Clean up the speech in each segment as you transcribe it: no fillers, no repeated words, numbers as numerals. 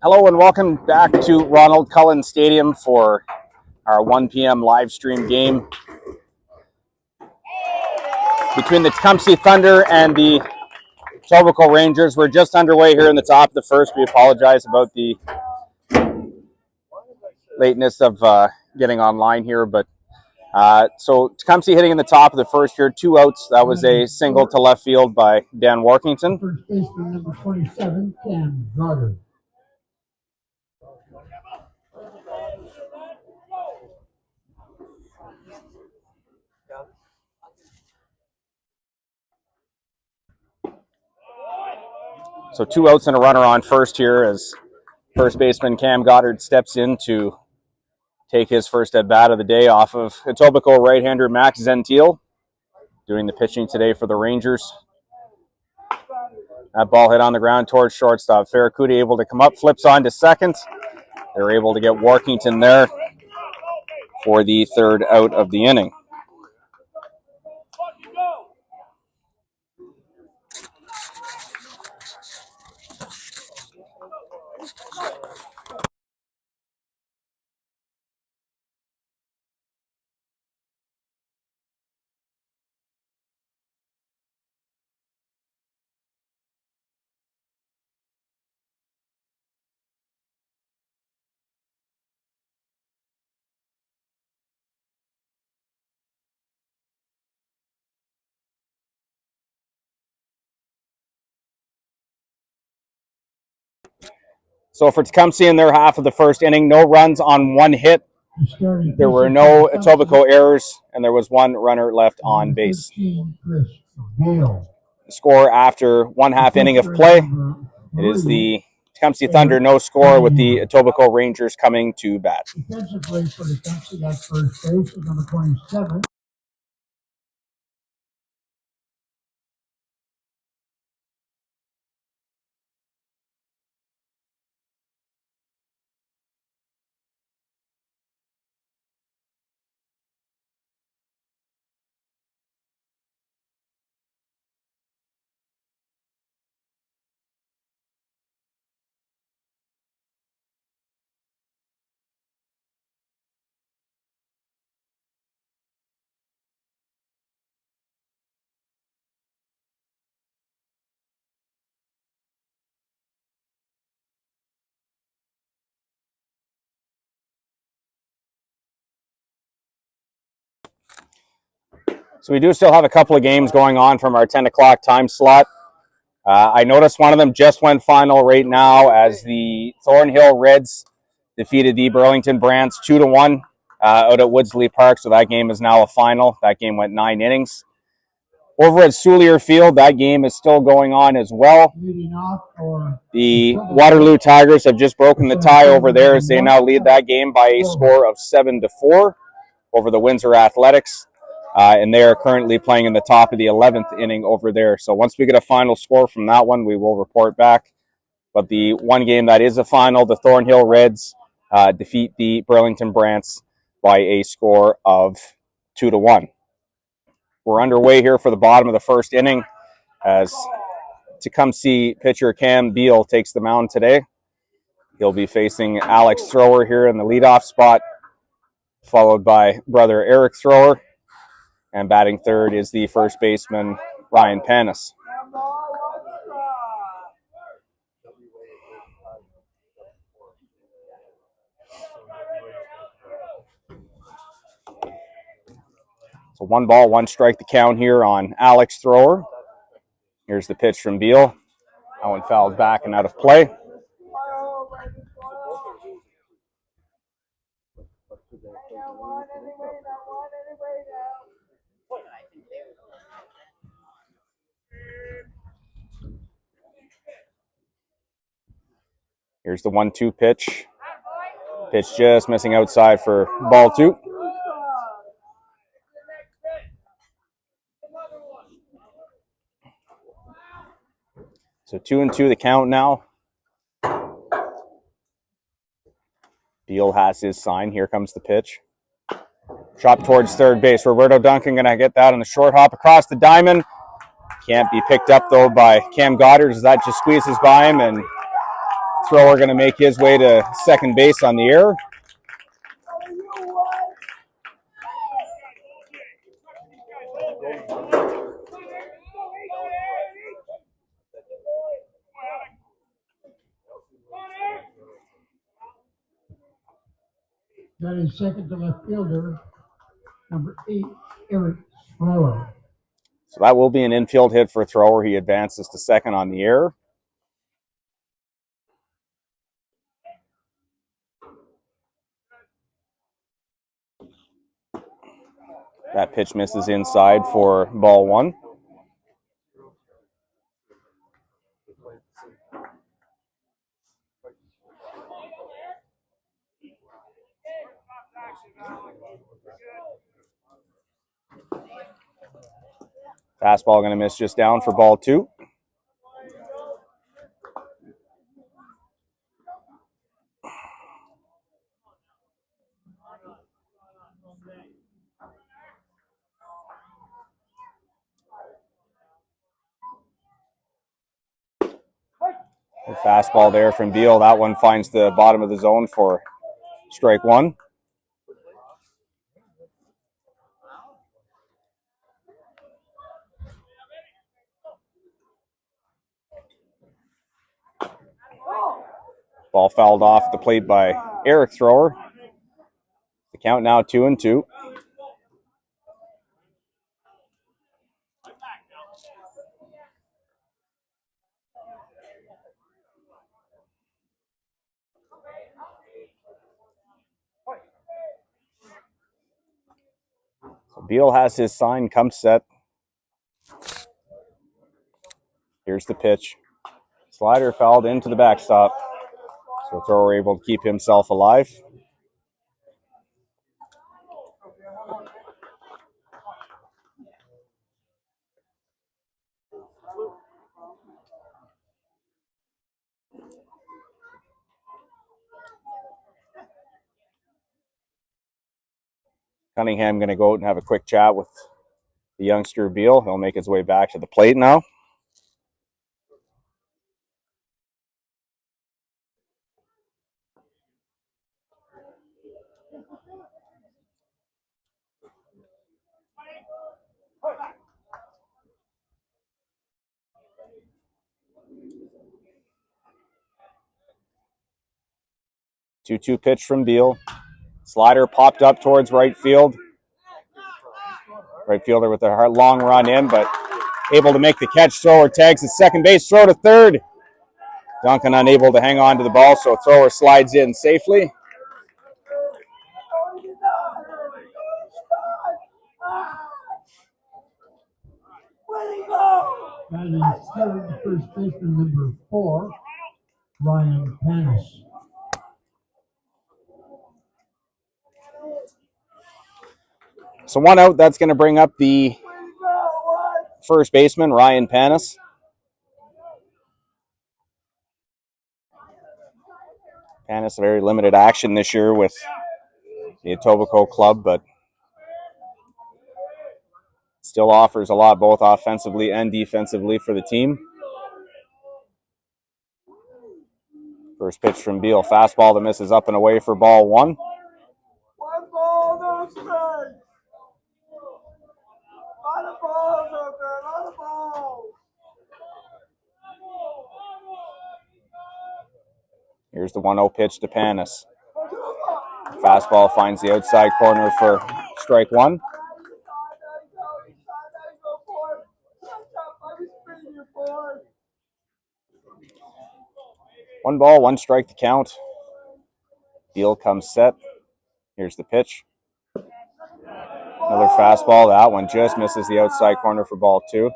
Hello and welcome back to Ronald Cullen Stadium for our 1 p.m. live stream game between the Tumpsy Thunder and the Etobicoke Rangers. We're just underway here in the top of the first. We apologize about the lateness of getting online here, but so Tumpsy hitting in the top of the first here, 2 outs. That was a single to left field by Dan Workington. First baseman number 27, Cam Goddard. So 2 outs and a runner on first here as first baseman Cam Goddard steps in to take his first at bat of the day off of Etobicoke right-hander Max Zentiel, doing the pitching today for the Rangers. That ball hit on the ground towards shortstop. Farracuda able to come up, flips on to second. They're able to get Workington there for the third out of the inning. So for Tumpsy in their half of the first inning, no runs on 1 hit. There were no Etobicoke errors, and there was 1 runner left on base. The score after 1/2 inning of play, it is the Tumpsy Thunder no score with the Etobicoke Rangers coming to bat. Defensively for the Tumpsy at first base is number 27. So we do still have a couple of games going on from our 10 o'clock time slot. I noticed one of them just went final right now as the Thornhill Reds defeated the Burlington Brants 2-1 out at Woodsley Park. So that game is now a final. That game went 9 innings. Over at Soulier Field, that game is still going on as well. The Waterloo Tigers have just broken the tie over there as they now lead that game by a score of 7-4 over the Windsor Athletics. And they are currently playing in the top of the 11th inning over there. So once we get a final score from that one, we will report back. But the one game that is a final, the Thornhill Reds defeat the Burlington Brants by a score of 2-1. We're underway here for the bottom of the first inning as Tecumseh pitcher Cam Beal takes the mound today. He'll be facing Alex Thrower here in the leadoff spot, followed by brother Eric Thrower. And batting third is the first baseman, Ryan Panis. So 1 ball, 1 strike the count here on Alex Thrower. Here's the pitch from Beal. That one fouled back and out of play. Here's the 1-2 pitch. Pitch just missing outside for ball 2. So 2-2 the count now. Beal has his sign. Here comes the pitch. Shot towards third base. Roberto Duncan going to get that on the short hop across the diamond. Can't be picked up, though, by Cam Goddard as that just squeezes by him. And thrower going to make his way to second base on the error. That is second to left fielder, number 8, Eric Swallow. So that will be an infield hit for thrower. He advances to second on the error. That pitch misses inside for ball 1. Fastball going to miss just down for ball 2. The fastball there from Beal. That one finds the bottom of the zone for strike 1. Ball fouled off at the plate by Eric Thrower. The count now 2-2. So Beal has his sign, come set. Here's the pitch. Slider fouled into the backstop. So Thrower able to keep himself alive. Cunningham going to go out and have a quick chat with the youngster Beal. He'll make his way back to the plate now. Two-two pitch from Beal. Slider popped up towards right field. Right fielder with a long run in, but able to make the catch. Thrower tags at second base. Throw to third. Duncan unable to hang on to the ball, so Thrower slides in safely. That is third, first baseman number 4, Ryan Panis. So one out, that's going to bring up the first baseman, Ryan Panis. Panis, very limited action this year with the Etobicoke club, but still offers a lot both offensively and defensively for the team. First pitch from Beal, fastball that misses up and away for ball 1. One ball, no strikes. A lot of balls out there, a lot of balls. Here's the 1-0 pitch to Panis. Fastball finds the outside corner for strike 1. One ball, one strike to count. Beal comes set. Here's the pitch. Another fastball. That one just misses the outside corner for ball 2.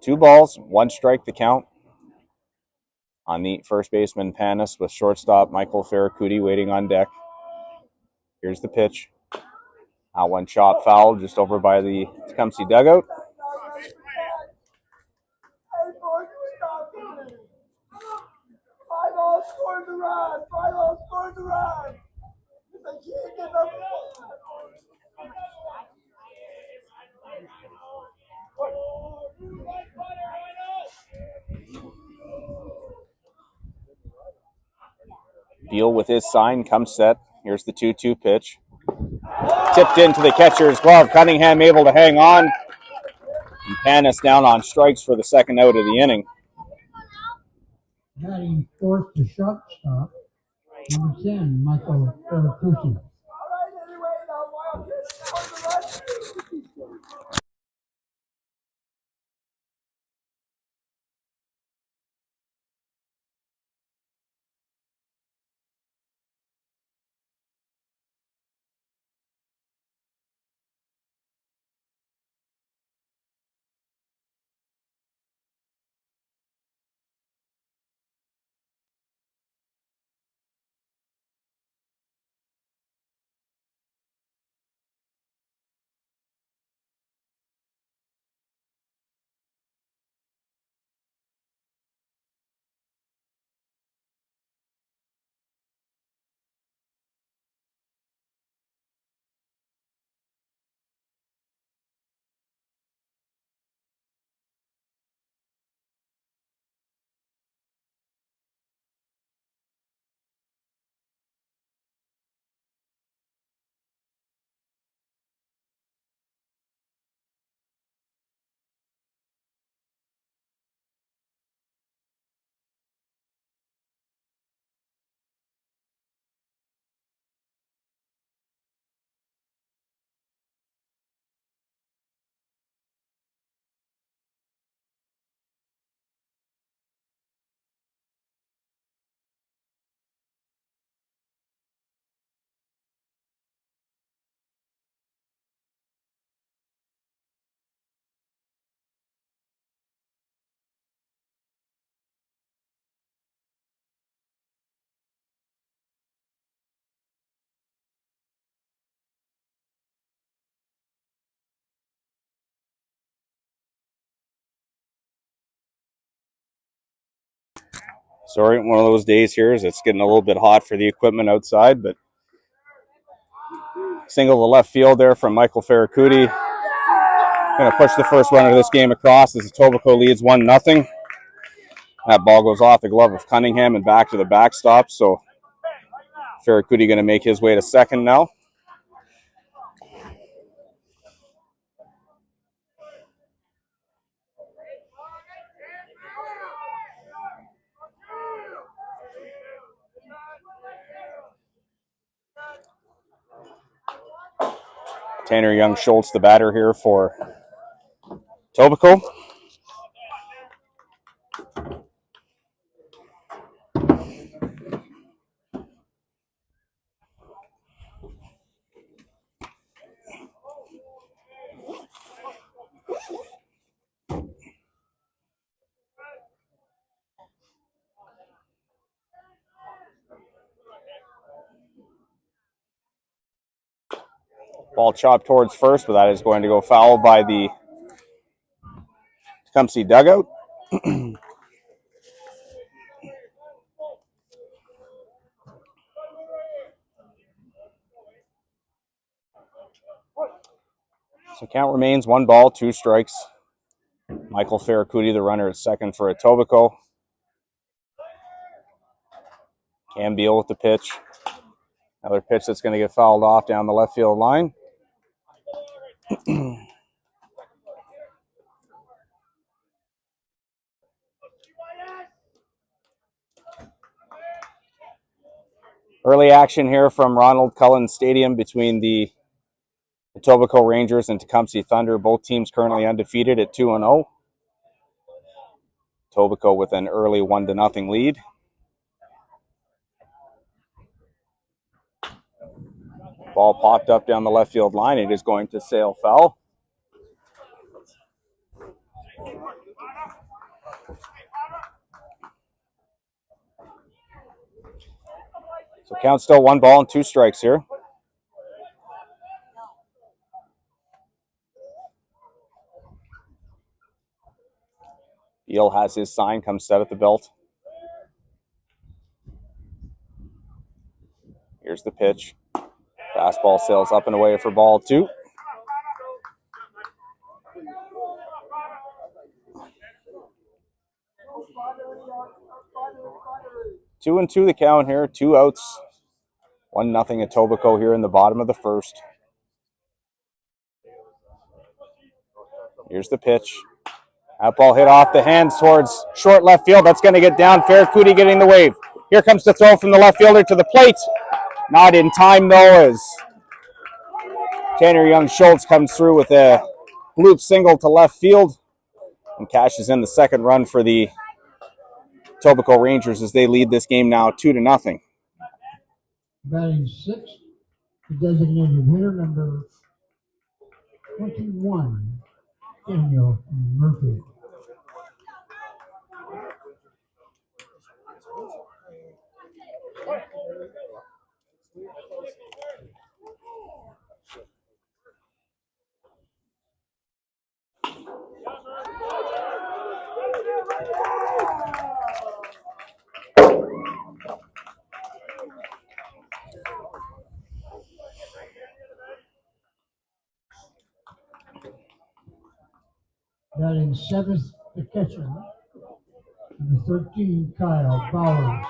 Two balls, one strike to count. on the first baseman Panis with shortstop Michael Ferracuti waiting on deck. Here's the pitch. Out one chop foul just over by the Tumpsy dugout. Hey, boys, we got this. 5-0 scored the run. 5-0 scored the run. They can't get up. Beal with his sign comes set. Here's the 2-2 pitch. Tipped into the catcher's glove. Cunningham able to hang on. And Panis down on strikes for the second out of the inning. Batting fourth to shortstop, number 10, Michael Ferracuti. All right, anyway, now Wildcats scored the run. Sorry, one of those days here is it's getting a little bit hot for the equipment outside, but single to left field there from Michael Ferracuti. Going to push the first runner of this game across as Etobicoke leads 1-0. That ball goes off the glove of Cunningham and back to the backstop, so Ferracuti going to make his way to second now. Tanner Young-Schultz, the batter here for Etobicoke. Ball chopped towards first, but that is going to go foul by the Tumpsy dugout. So count remains 1 ball, 2 strikes. Michael Ferracuti, the runner at second for Etobicoke. Cam Beal with the pitch. Another pitch that's going to get fouled off down the left field line. Early action here from Ronald Cullen Stadium between the Etobicoke Rangers and Tecumseh Thunder. Both teams currently undefeated at 2-0. Etobicoke with an early 1-0 lead. Ball popped up down the left field line. It is going to sail foul. So count still 1 ball and 2 strikes here. Eel has his sign, comes set at the belt. Here's the pitch. Fastball sails up and away for ball 2. Two and 2 the count here. 2 outs. 1-0 Etobicoke here in the bottom of the first. Here's the pitch. That ball hit off the hands towards short left field. That's going to get down. Faircouty getting the wave. Here comes the throw from the left fielder to the plate. Not in time, though, as Tanner Young-Schultz comes through with a bloop single to left field and cashes in the second run for the Etobicoke Rangers as they lead this game now 2-0. Batting sixth, the designated hitter, number 21, Daniel Murphy. Batting seventh, the catcher, number 13, Kyle Bowers.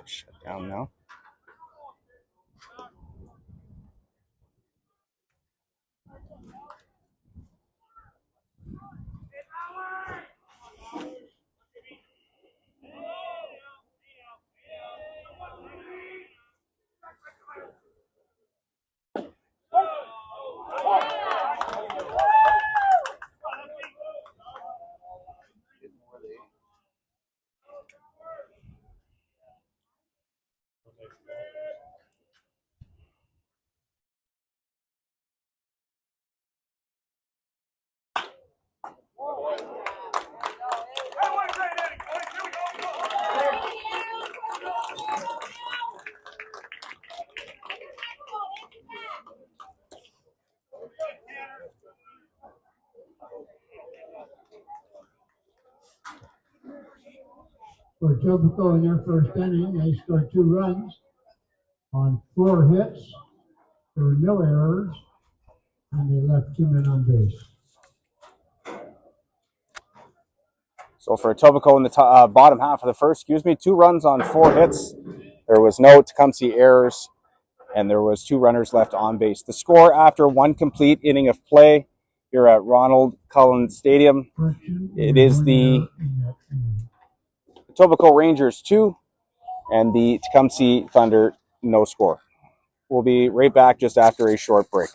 Shut down now. For Etobicoke in their first inning, they scored 2 runs on 4 hits. There were no errors, and they left 2 men on base. So for Etobicoke in the bottom half of the first, 2 runs on 4 hits. There was no Tumpsy errors, and there was 2 runners left on base. The score after 1 complete inning of play here at Ronald Cullen Stadium, it is the Etobicoke Rangers 2 and the Tecumseh Thunder no score. We'll be right back just after a short break.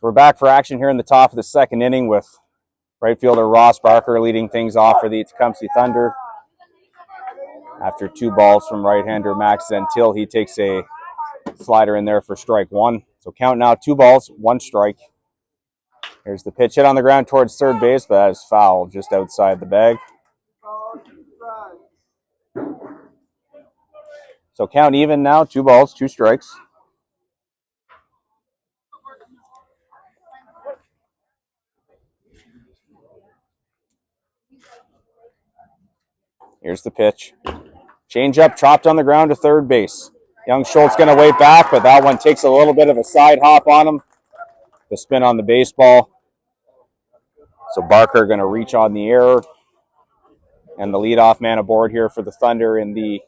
We're back for action here in the top of the second inning with right fielder Ross Barker leading things off for the Tumpsy Thunder. After 2 balls from right-hander Max Zentil, he takes a slider in there for strike 1. So count now 2 balls, 1 strike. Here's the pitch hit on the ground towards third base, but that is foul just outside the bag. So count even now, 2 balls, 2 strikes. Here's the pitch. Change up, chopped on the ground to third base. Young Schultz going to wait back, but that one takes a little bit of a side hop on him. The spin on the baseball. So Barker going to reach on the error. And the leadoff man aboard here for the Thunder in the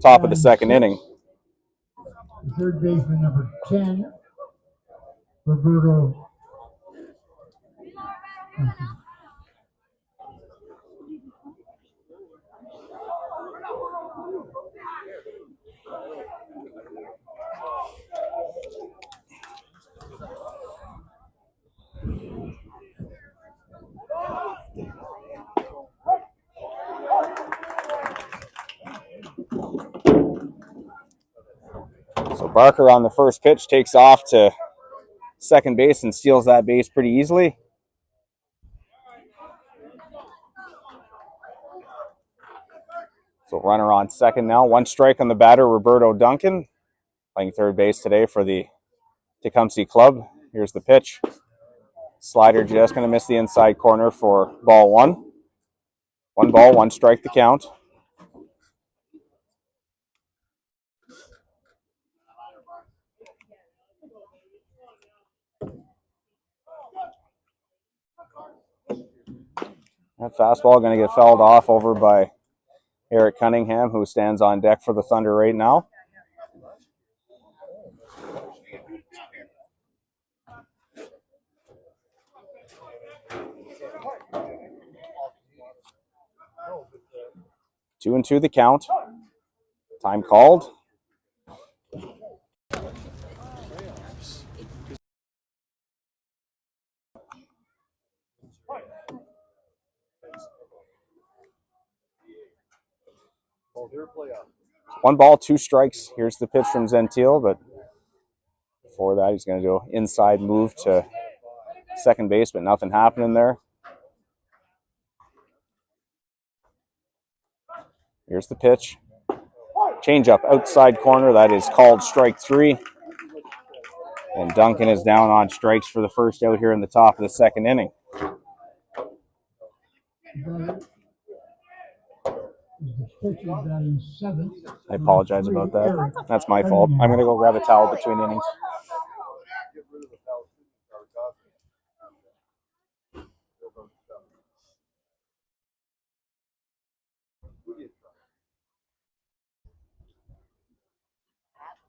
top of the second inning. Third baseman number 10, Roberto. So Barker on the first pitch takes off to second base and steals that base pretty easily. So runner on second now. 1 strike on the batter, Roberto Duncan, playing third base today for the Tecumseh club. Here's the pitch. Slider just going to miss the inside corner for ball 1. 1 ball, 1 strike the count. That fastball going to get fouled off over by Eric Cunningham, who stands on deck for the Thunder right now. Two and two the count. Time called. One ball, 2 strikes. Here's the pitch from Zentil, but before that, he's going to go inside move to second base, but nothing happening there. Here's the pitch. Change-up outside corner. That is called strike 3. And Duncan is down on strikes for the first out here in the top of the second inning. I apologize about that. That's my fault. I'm going to go grab a towel between innings.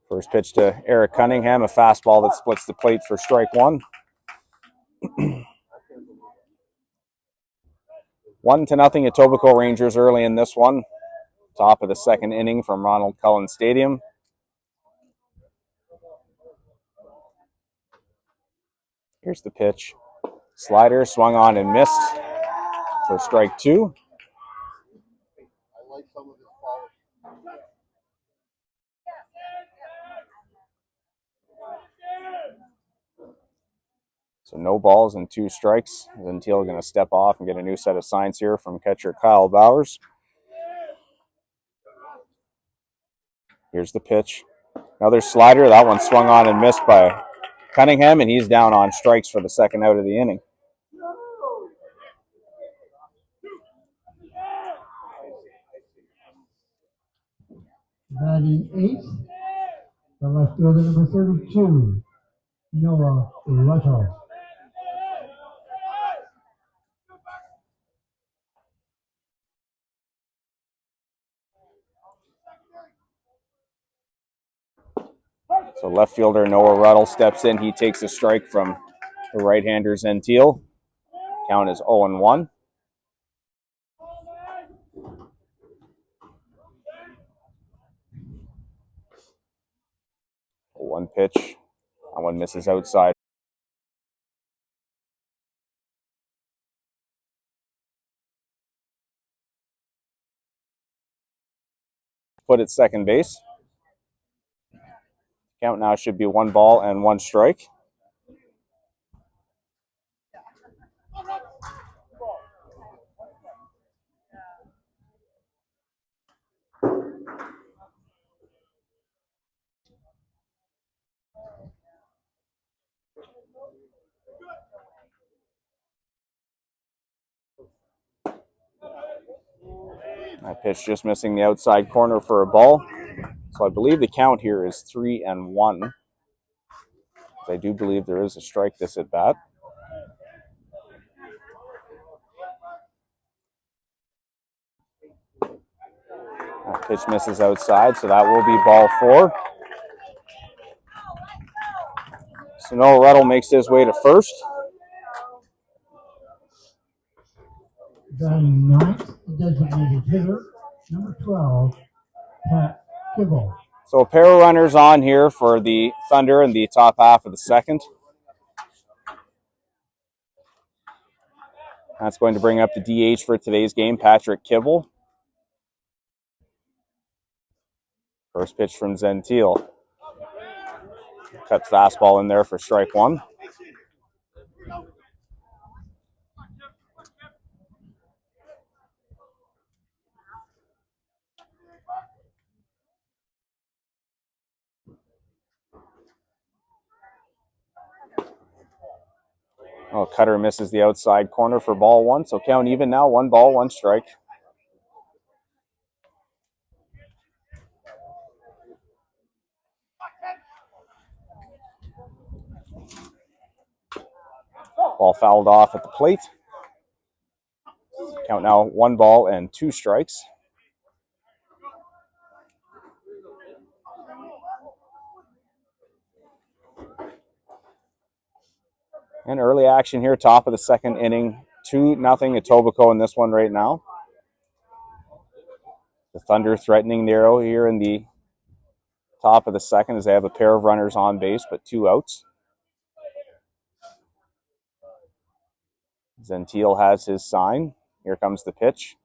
First pitch to Eric Cunningham, a fastball that splits the plate for strike 1. 1-0 Etobicoke Rangers early in this one. Top of the second inning from Ronald Cullen Stadium. Here's the pitch. Slider swung on and missed for strike 2. So no balls and 2 strikes. Zentil going to step off and get a new set of signs here from catcher Kyle Bowers. Here's the pitch. Another slider. That one swung on and missed by Cunningham, and he's down on strikes for the second out of the inning. Batting 8th, the left fielder number 32, Noah Russell. So left fielder Noah Ruddle steps in. He takes a strike from the right-hander Zentil. Count is 0-1. One pitch That one misses outside. Put at second base. Count now should be 1 ball and 1 strike. That pitch just missing the outside corner for a ball. So I believe the count here is 3-1. I do believe there is a strike this at bat. That pitch misses outside, so that will be ball 4. So Noah Ruddle makes his way to first. The ninth designated hitter, number 12, Pat Kibble. So a pair of runners on here for the Thunder in the top half of the second. That's going to bring up the DH for today's game, Patrick Kibble. First pitch from Gentile. Cut fastball in there for strike 1. Oh, cutter misses the outside corner for ball 1. So count even now, 1 ball, 1 strike. Ball fouled off at the plate. Count now 1 ball and 2 strikes. And early action here, top of the second inning. 2-0 Etobicoke in this one right now. The Thunder threatening the arrow here in the top of the second as they have a pair of runners on base, but 2 outs. Gentile has his sign. Here comes the pitch.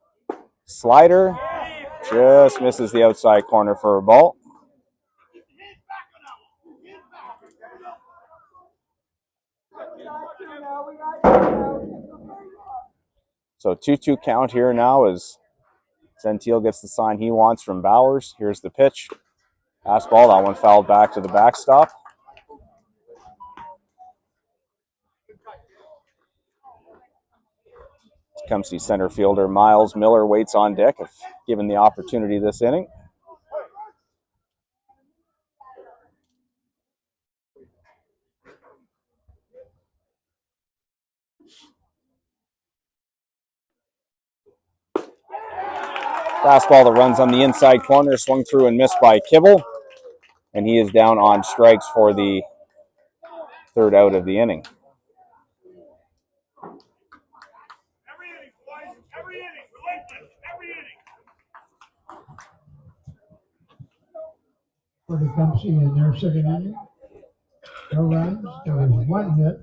Slider just misses the outside corner for a ball. So 2-2 count here now as Gentile gets the sign he wants from Bowers. Here's the pitch. Fastball, that one fouled back to the backstop. Tumpsy center fielder Miles Miller waits on deck if given the opportunity this inning. Fastball that runs on the inside corner, swung through and missed by Kibble. And he is down on strikes for the 3rd out of the inning. For the Tumpsy in their second inning, no runs, there was 1 hit,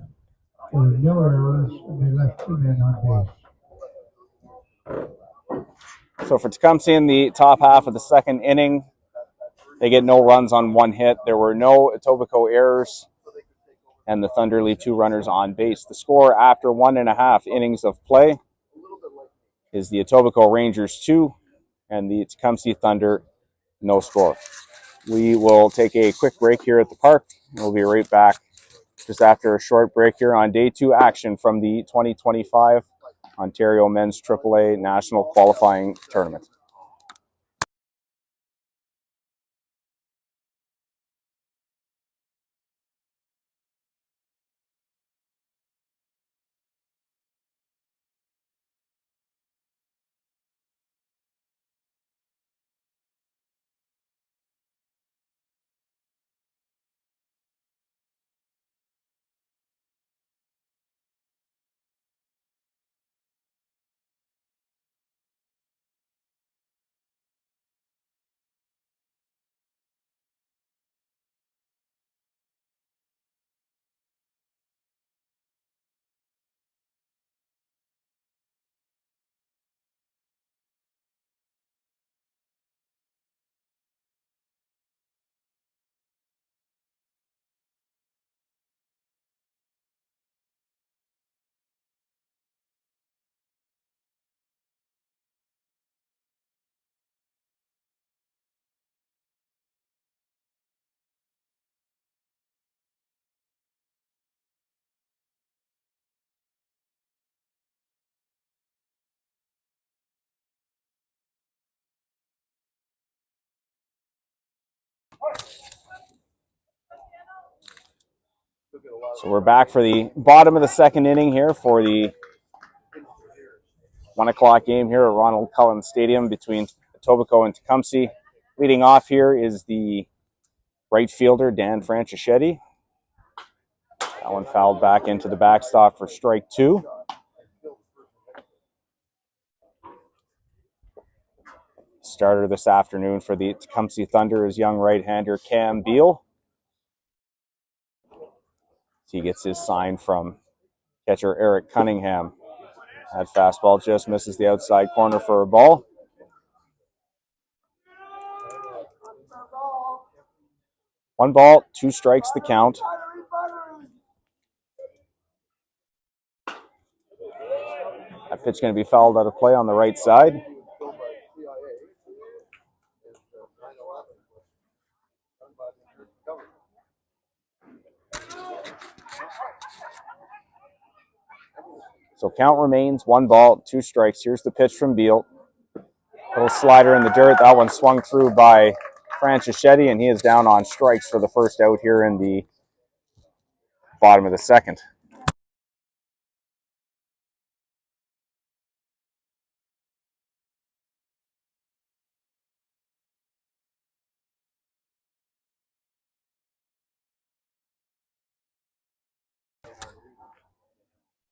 there were no errors, and they left 2 men on base. So for Tecumseh in the top half of the second inning, they get no runs on 1 hit. There were no Etobicoke errors, and the Thunder leave 2 runners on base. The score after 1.5 innings of play is the Etobicoke Rangers 2 and the Tecumseh Thunder no score. We will take a quick break here at the park. We'll be right back just after a short break here on day 2 action from the 2025 Ontario Men's AAA National Qualifying Tournament. So we're back for the bottom of the second inning here for the 1 o'clock game here at Ronald Cullen Stadium between Etobicoke and Tumpsy. Leading off here is the right fielder, Dan Franchischetti. That one fouled back into the backstop for strike 2. Starter this afternoon for the Tumpsy Thunder is young right-hander Cam Beal. He gets his sign from catcher Eric Cunningham. That fastball just misses the outside corner for a ball. One ball, 2 strikes the count. That pitch going to be fouled out of play on the right side. So count remains 1 ball, 2 strikes. Here's the pitch from Beal. Little slider in the dirt. That one swung through by Franchischetti, and he is down on strikes for the first out here in the bottom of the second.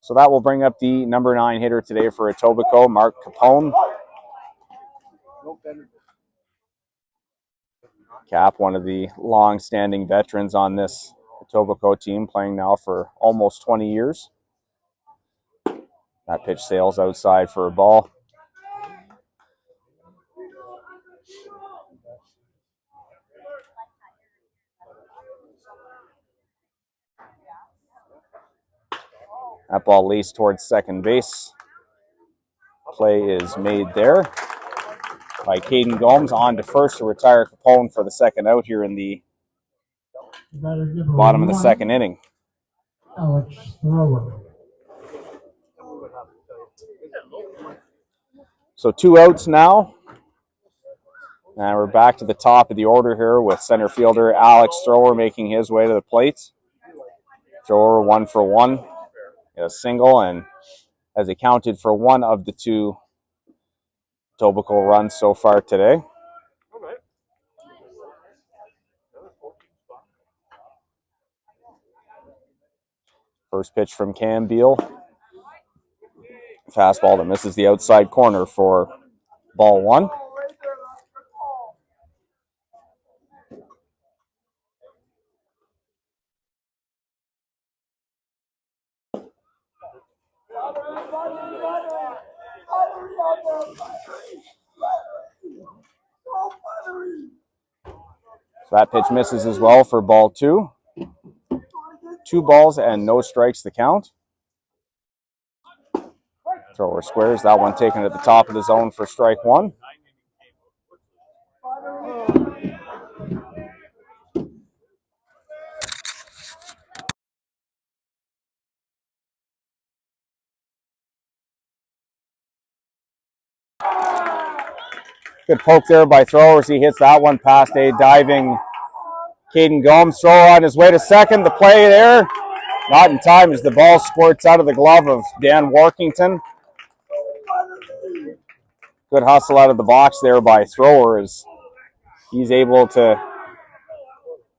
So that will bring up the number 9 hitter today for Etobicoke, Mark Capone. Cap, one of the long-standing veterans on this Etobicoke team, playing now for almost 20 years. That pitch sails outside for a ball. That ball laced towards second base. Play is made there by Caden Gomes, on to first to retire Capone for the second out here in the bottom of the second inning. Alex Thrower. So 2 outs now. And we're back to the top of the order here with center fielder Alex Thrower making his way to the plate. Thrower 1 for 1. A single, and has accounted for 1 of the 2 Etobicoke runs so far today. First pitch from Cam Beal. Fastball that misses the outside corner for ball 1. So that pitch misses as well for ball 2. 2 balls and no strikes to count. Thrower squares. That one taken at the top of the zone for strike 1. Good poke there by Thrower as he hits that one past a diving Caden Gomes. Thrower on his way to second. The play there, not in time as the ball squirts out of the glove of Dan Workington. Good hustle out of the box there by Thrower as he's able to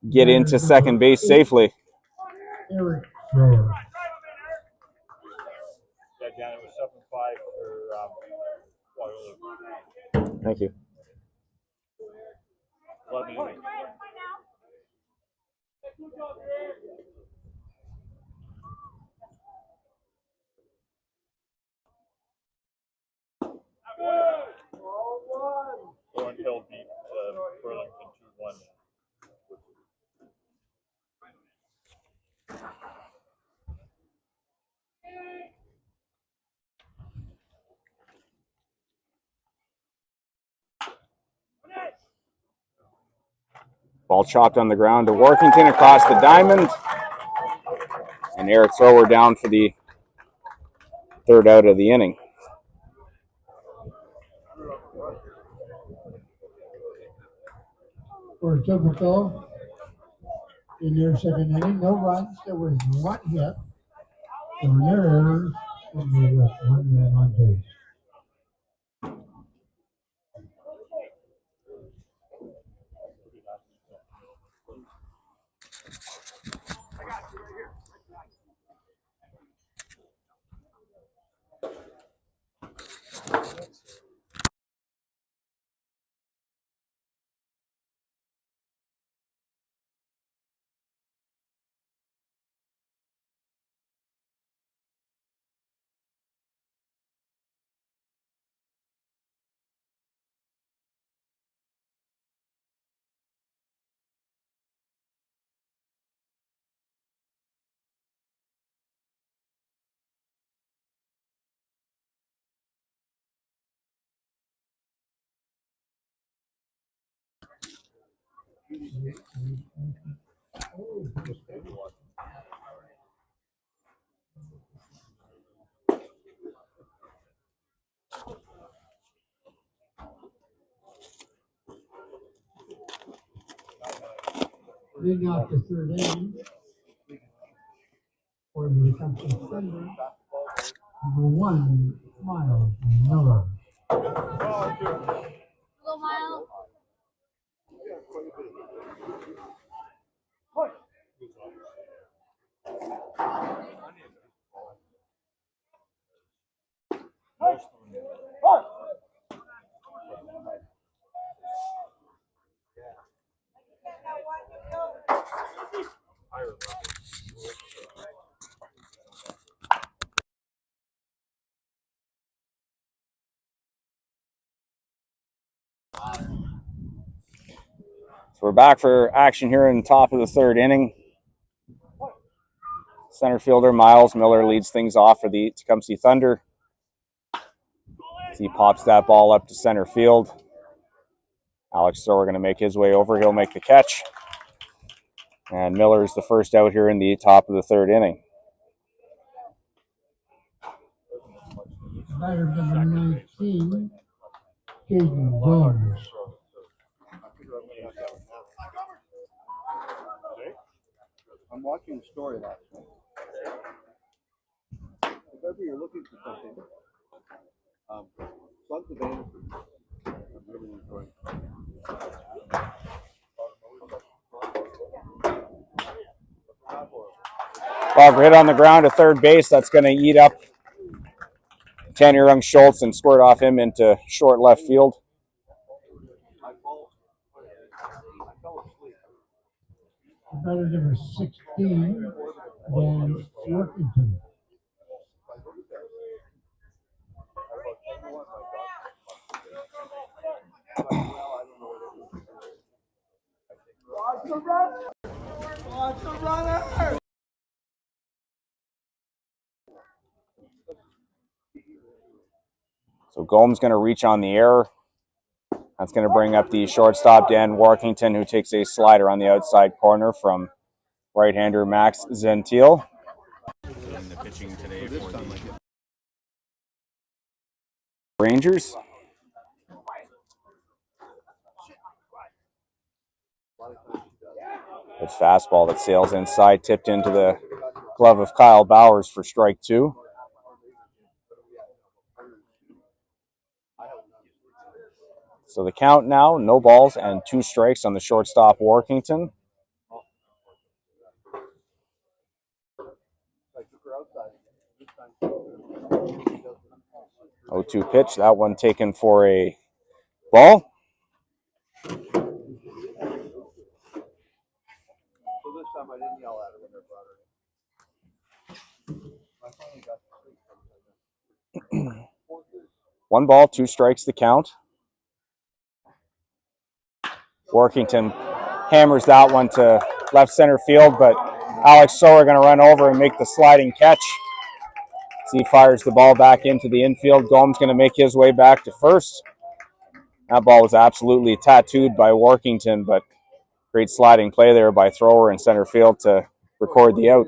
get into second base safely. Eric Thrower. Yeah, Dan, it was 7-5 for Thank you. 11 innings. Thornhill beat Burlington 2-1. Ball chopped on the ground to Workington across the diamond. And Eric Thrower down for the 3rd out of the inning. for Etobicoke in their second inning. No runs. There was one hit. There were no errors, and they left one man on base. Leading off the third inning for the Tumpsy Thunder, number 1, Miles Miller. Hello, Miles. So we're back for action here in the top of the third inning. Center fielder Miles Miller leads things off for the Tecumseh Thunder. As he pops that ball up to center field. Alex Thrower going to make his way over. He'll make the catch. And Miller is the first out here in the top of the third inning. Batter number 19, Caden Barnes. I'm watching the story last night. If ever you're looking for something, Sons of Anarchy. I'm really enjoying Ball right on the ground to third base. That's going to eat up Tanner Young Schultz and squirt off him into short left field. I fell asleep. Batter number 16, Dan Workington. Watch the runner! Watch the runner! So Gomes going to reach on the error. That's going to bring up the shortstop, Dan Workington, who takes a slider on the outside corner from right-hander Max Gentile. The pitching today for the Rangers. A fastball that sails inside, tipped into the glove of Kyle Bowers for strike 2. So the count now, no balls and 2 strikes on the shortstop, Workington. 0-2 pitch, that one taken for a ball. So this time I didn't yell at her when I brought her in. I finally got to sleep. 1 ball, 2 strikes the count. Workington hammers that one to left center field, but Alex Thrower going to run over and make the sliding catch. As he fires the ball back into the infield. Gomes going to make his way back to first. That ball was absolutely tattooed by Workington, but great sliding play there by Thrower in center field to record the out.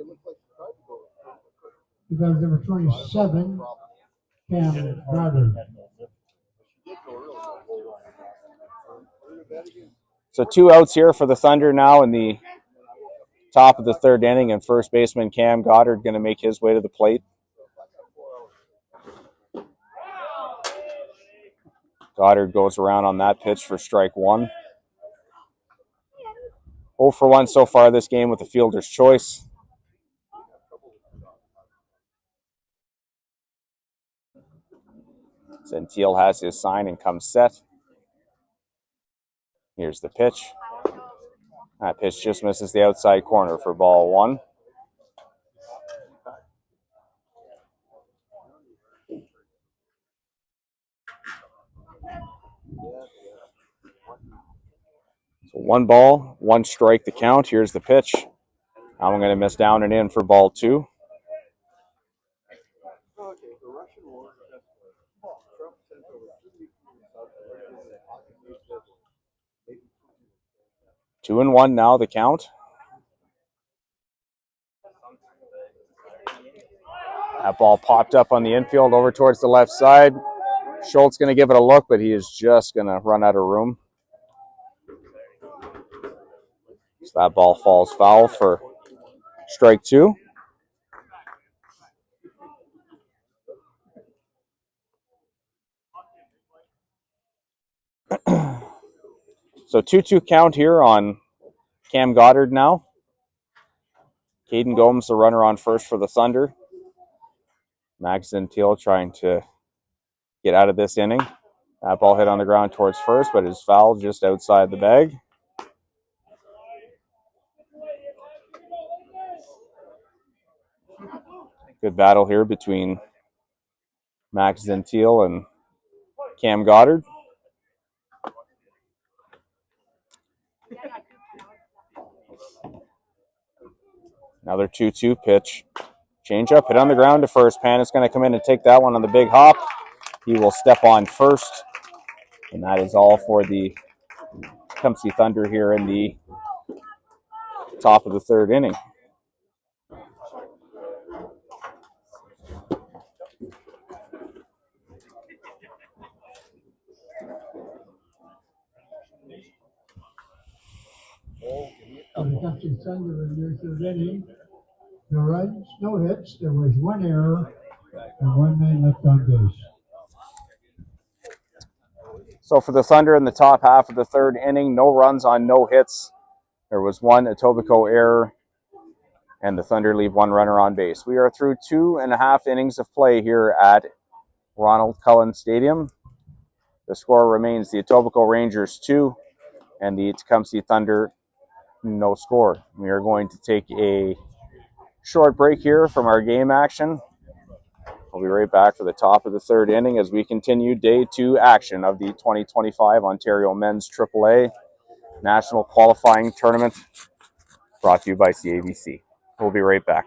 Because number 27, Cam Bradley. So 2 outs here for the Thunder now in the top of the 3rd inning, and first baseman Cam Goddard going to make his way to the plate. Goddard goes around on that pitch for strike 1. 0 for 1 so far this game with the fielder's choice. Gentile has his sign and comes set. Here's the pitch. That pitch just misses the outside corner for ball 1. So 1 ball, 1 strike the count. Here's the pitch. I'm going to miss down and in for ball 2. Two and 1 now, the count. That ball popped up on the infield over towards the left side. Schultz going to give it a look, but he is just going to run out of room. So that ball falls foul for strike 2. So 2-2 count here on Cam Goddard now. Caden Gomes, the runner on first for the Thunder. Max Gentile trying to get out of this inning. That ball hit on the ground towards first, but is fouled just outside the bag. Good battle here between Max Gentile and Cam Goddard. Another 2-2 pitch. Change up, hit on the ground to first. Pan is going to come in and take that one on the big hop. He will step on first. And that is all for the Tumpsy Thunder here in the top of the 3rd inning. For the Tumpsy Thunder in their 3rd inning, no runs, no hits. There was 1 error and 1 man left on base. So for the Thunder in the top half of the 3rd inning, no runs on no hits. There was 1 Etobicoke error, and the Thunder leave 1 runner on base. We are through 2.5 innings of play here at Ronald Cullen Stadium. The score remains the Etobicoke Rangers 2 and the Tecumseh Thunder no score. We are going to take a short break here from our game action. We'll be right back for the top of the 3rd inning as we continue day 2 action of the 2025 Ontario Men's AAA National Qualifying Tournament, brought to you by CABC. We'll be right back.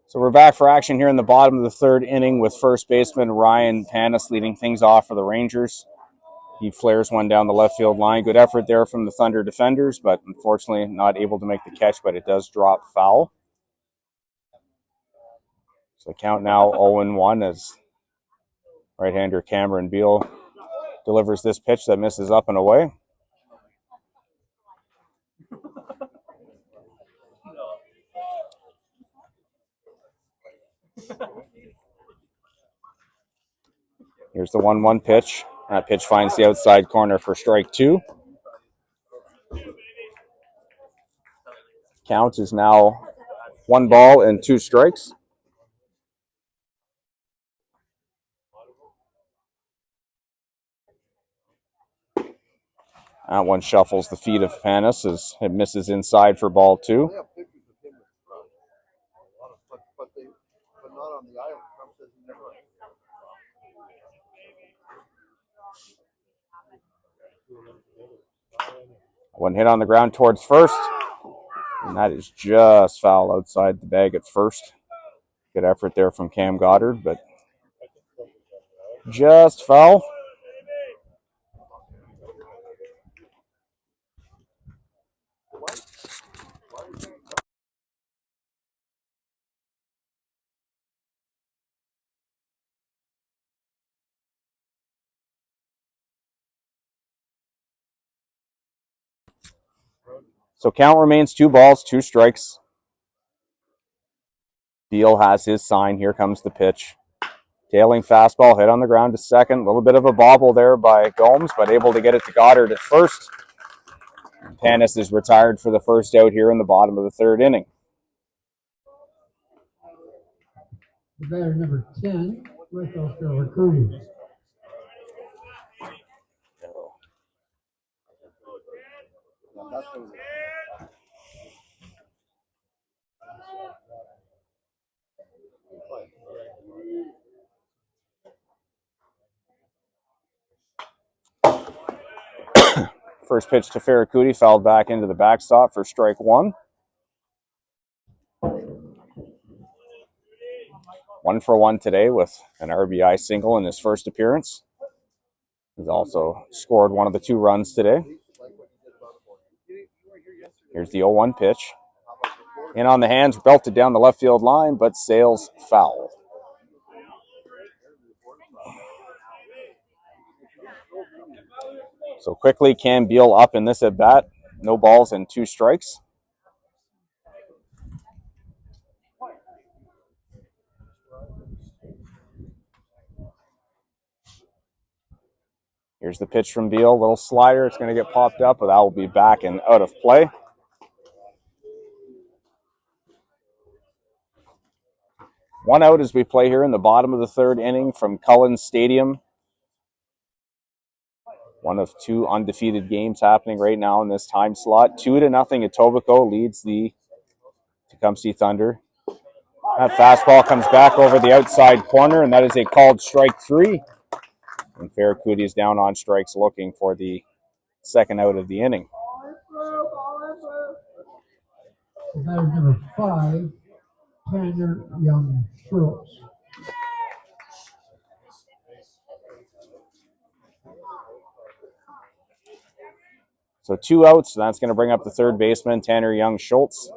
So we're back for action here in the bottom of the 3rd inning with first baseman Ryan Panis leading things off for the Rangers. He flares one down the left field line. Good effort there from the Thunder defenders, but unfortunately not able to make the catch, but it does drop foul. So the count now 0-1 as right-hander Cameron Beal delivers this pitch that misses up and away. Here's the 1-1 pitch. That pitch finds the outside corner for strike 2. Count is now 1 ball and 2 strikes. That one shuffles the feet of Panis as it misses inside for ball 2. They have pictures of him with the but not on the island. Trump says he never. One hit on the ground towards first, and that is just foul outside the bag at first. Good effort there from Cam Goddard, but just foul. So count remains 2 balls, 2 strikes. Beal has his sign. Here comes the pitch. Tailing fastball, hit on the ground to second. A little bit of a bobble there by Gomes, but able to get it to Goddard at first. Panis is retired for the first out here in the bottom of the 3rd inning. The batter number 10, with Oscar Recruiting. That's what First pitch to Ferracuti, fouled back into the backstop for strike 1. 1 for 1 today with an RBI single in his first appearance. He's also scored one of the 2 runs today. Here's the 0-1 pitch. In on the hands, belted down the left field line, but sails foul. So quickly, Cam Beal up in this at bat. No balls and 2 strikes. Here's the pitch from Beal. Little slider. It's going to get popped up, but that will be back and out of play. One out as we play here in the bottom of the 3rd inning from Cullen Stadium. One of 2 undefeated games happening right now in this time slot. 2-0 Etobicoke leads the Tumpsy Thunder. That fastball comes back over the outside corner, and that is a called strike 3. And Ferracuti is down on strikes looking for the 2nd out of the inning. The batter number 5, Tanner Young Schultz. So 2 outs, and that's going to bring up the 3rd baseman, Tanner Young Schultz.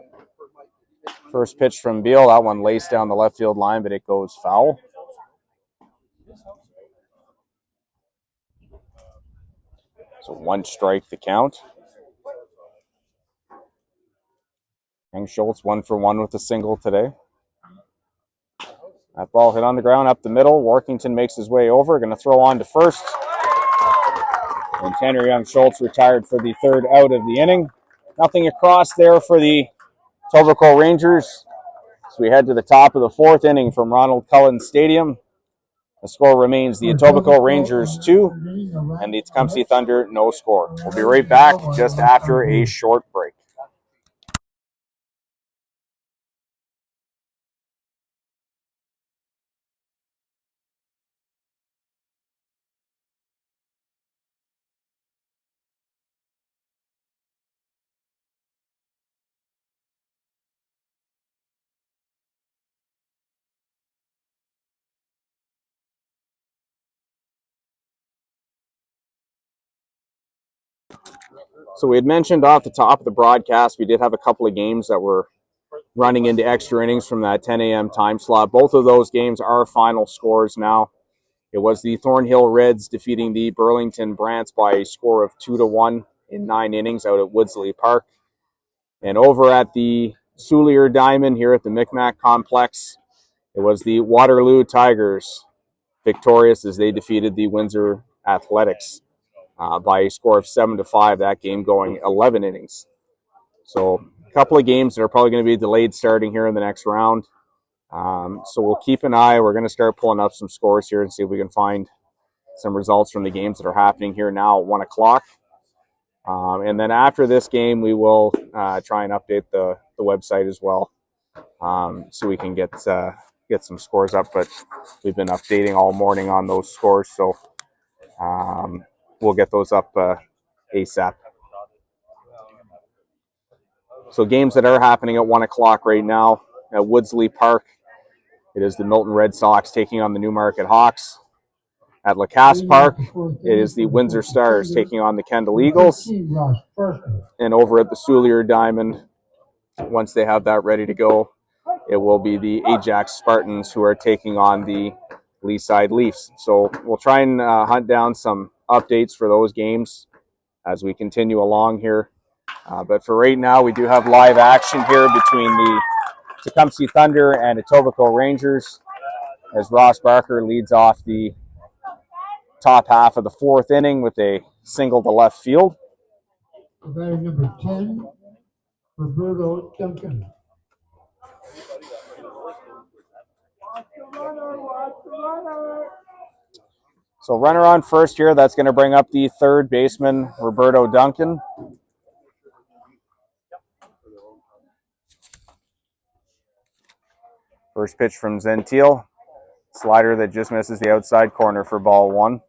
First pitch from Beal, that one laced down the left field line, but it goes foul. So 1 strike to count. Young Schultz 1 for 1 with a single today. That ball hit on the ground up the middle. Workington makes his way over, going to throw on to first. And Tanner Young Schultz retired for the 3rd out of the inning. Nothing across there for the Etobicoke Rangers. So we head to the top of the 4th inning from Ronald Cullen Stadium. The score remains the Etobicoke Rangers 2 and the Tumpsy Thunder no score. We'll be right back just after a short break. So we had mentioned off the top of the broadcast, we did have a couple of games that were running into extra innings from that 10 a.m. time slot. Both of those games are final scores now. It was the Thornhill Reds defeating the Burlington Brants by a score of 2-1 in 9 innings out at Woodsley Park. And over at the Soulier Diamond here at the Micmac Complex, it was the Waterloo Tigers victorious as they defeated the Windsor Athletics by a score of 7-5. That game going 11 innings. So a couple of games that are probably going to be delayed starting here in the next round. So we'll keep an eye. We're going to start pulling up some scores here and see if we can find some results from the games that are happening here now at 1 o'clock. And then after this game, we will try and update the website as well, so we can get some scores up. But we've been updating all morning on those scores, so we'll get those up ASAP. So games that are happening at 1 o'clock right now at Woodsley Park. It is the Milton Red Sox taking on the Newmarket Hawks. At Lacasse Park, it is the Windsor Stars taking on the Kendall Eagles. And over at the Soulier Diamond, once they have that ready to go, it will be the Ajax Spartans who are taking on the Leaside Leafs. So we'll try and hunt down some updates for those games as we continue along here. But for right now, we do have live action here between the Tecumseh Thunder and Etobicoke Rangers as Ross Barker leads off the top half of the 4th inning with a single to left field. Batting number 10, Roberto Duncan. So runner on first here, that's going to bring up the 3rd baseman, Roberto Duncan. First pitch from Zentiel. Slider that just misses the outside corner for ball 1.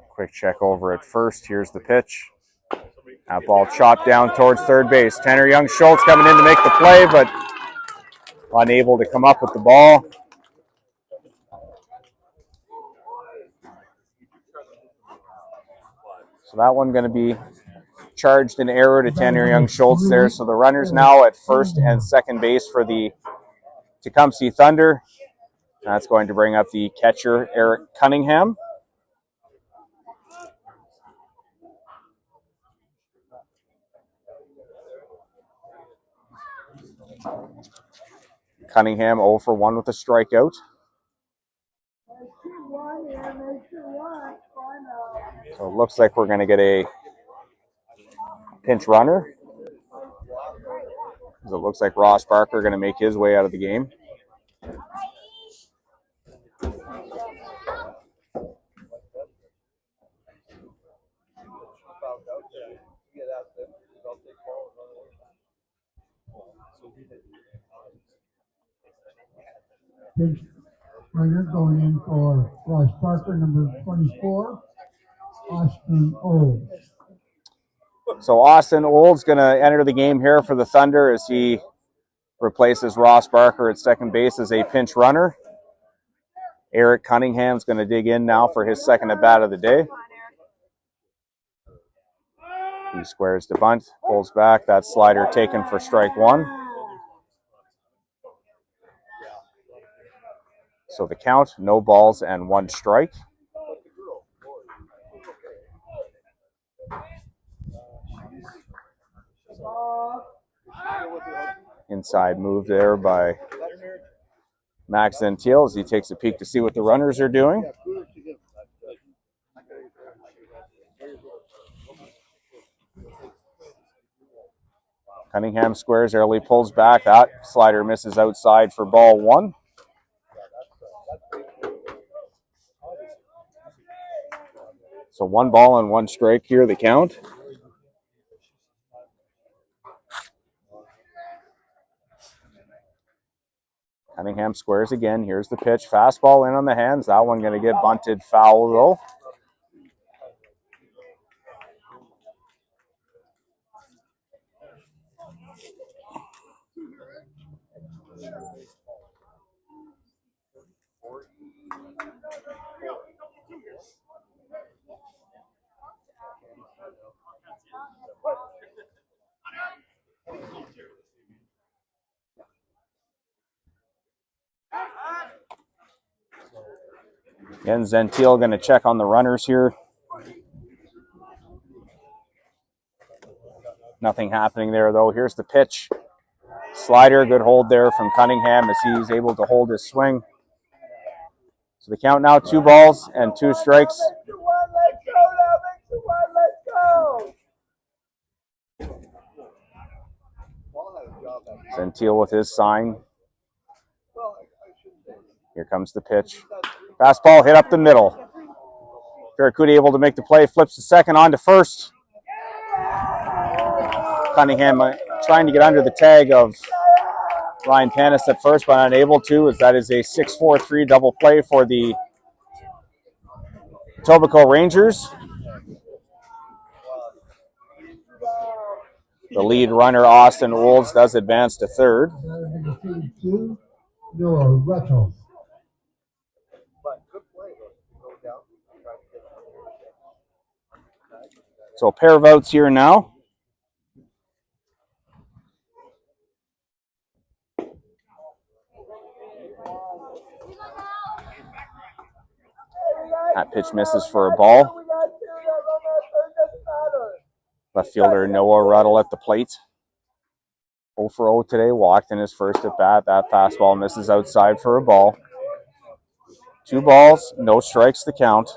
Quick check over at first. Here's the pitch. That ball chopped down towards third base. Tanner Young-Schultz coming in to make the play, but unable to come up with the ball. So that one going to be charged in error to Tanner Young-Schultz there. So the runner's now at first and second base for the Tecumseh Thunder. That's going to bring up the catcher, Eric Cunningham. Cunningham 0 for 1 with a strikeout. So it looks like we're going to get a pinch runner. It looks like Ross Barker going to make his way out of the game. Pinch runner going in for Ross Parker, number 24, Austin Olds. So Austin Olds going to enter the game here for the Thunder as he replaces Ross Barker at second base as a pinch runner. Eric Cunningham's going to dig in now for his second at bat of the day. He squares the bunt, pulls back. That slider taken for strike 1. So the count, no balls and 1 strike. Inside move there by Max Zentiel as he takes a peek to see what the runners are doing. Cunningham squares early, pulls back. That slider misses outside for ball 1. So 1 ball and 1 strike here, the count. Cunningham squares again. Here's the pitch. Fastball in on the hands. That one going to get bunted foul, though. Again, Gentile going to check on the runners here. Nothing happening there, though. Here's the pitch. Slider, good hold there from Cunningham as he's able to hold his swing. So the count now 2 balls and 2 strikes. Make it 1, let's go now. Make it 1, let's go. Gentile with his sign. Here comes the pitch. Fastball hit up the middle. Barracuda able to make the play, flips the second on to first. Cunningham trying to get under the tag of Ryan Panis at first, but unable to, as that is a 6-4-3 double play for the Etobicoke Rangers. The lead runner, Austin Olds, does advance to third. So a pair of outs here now. That pitch misses for a ball. Left fielder Noah Ruddle at the plate. 0 for 0 today. Walked in his first at bat. That fastball misses outside for a ball. 2 balls, no strikes to count.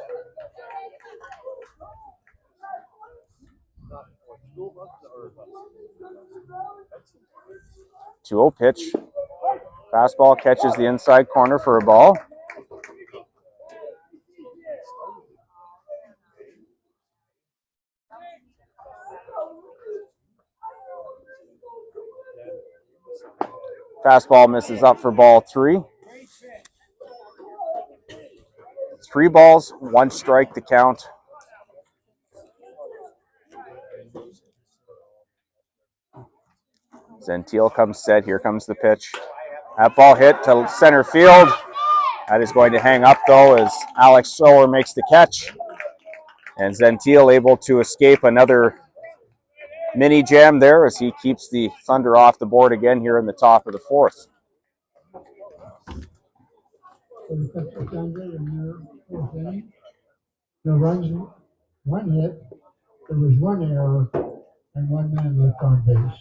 Two 0 pitch. Fastball catches the inside corner for a ball. Fastball misses up for ball 3. 3 balls, 1 strike to count. Gentile comes set. Here comes the pitch. That ball hit to center field. That is going to hang up, though, as Alex Sower makes the catch. And Gentile able to escape another mini jam there as he keeps the Thunder off the board again here in the top of the 4th. No runs, 1 hit. There was 1 error and 1 man left on base.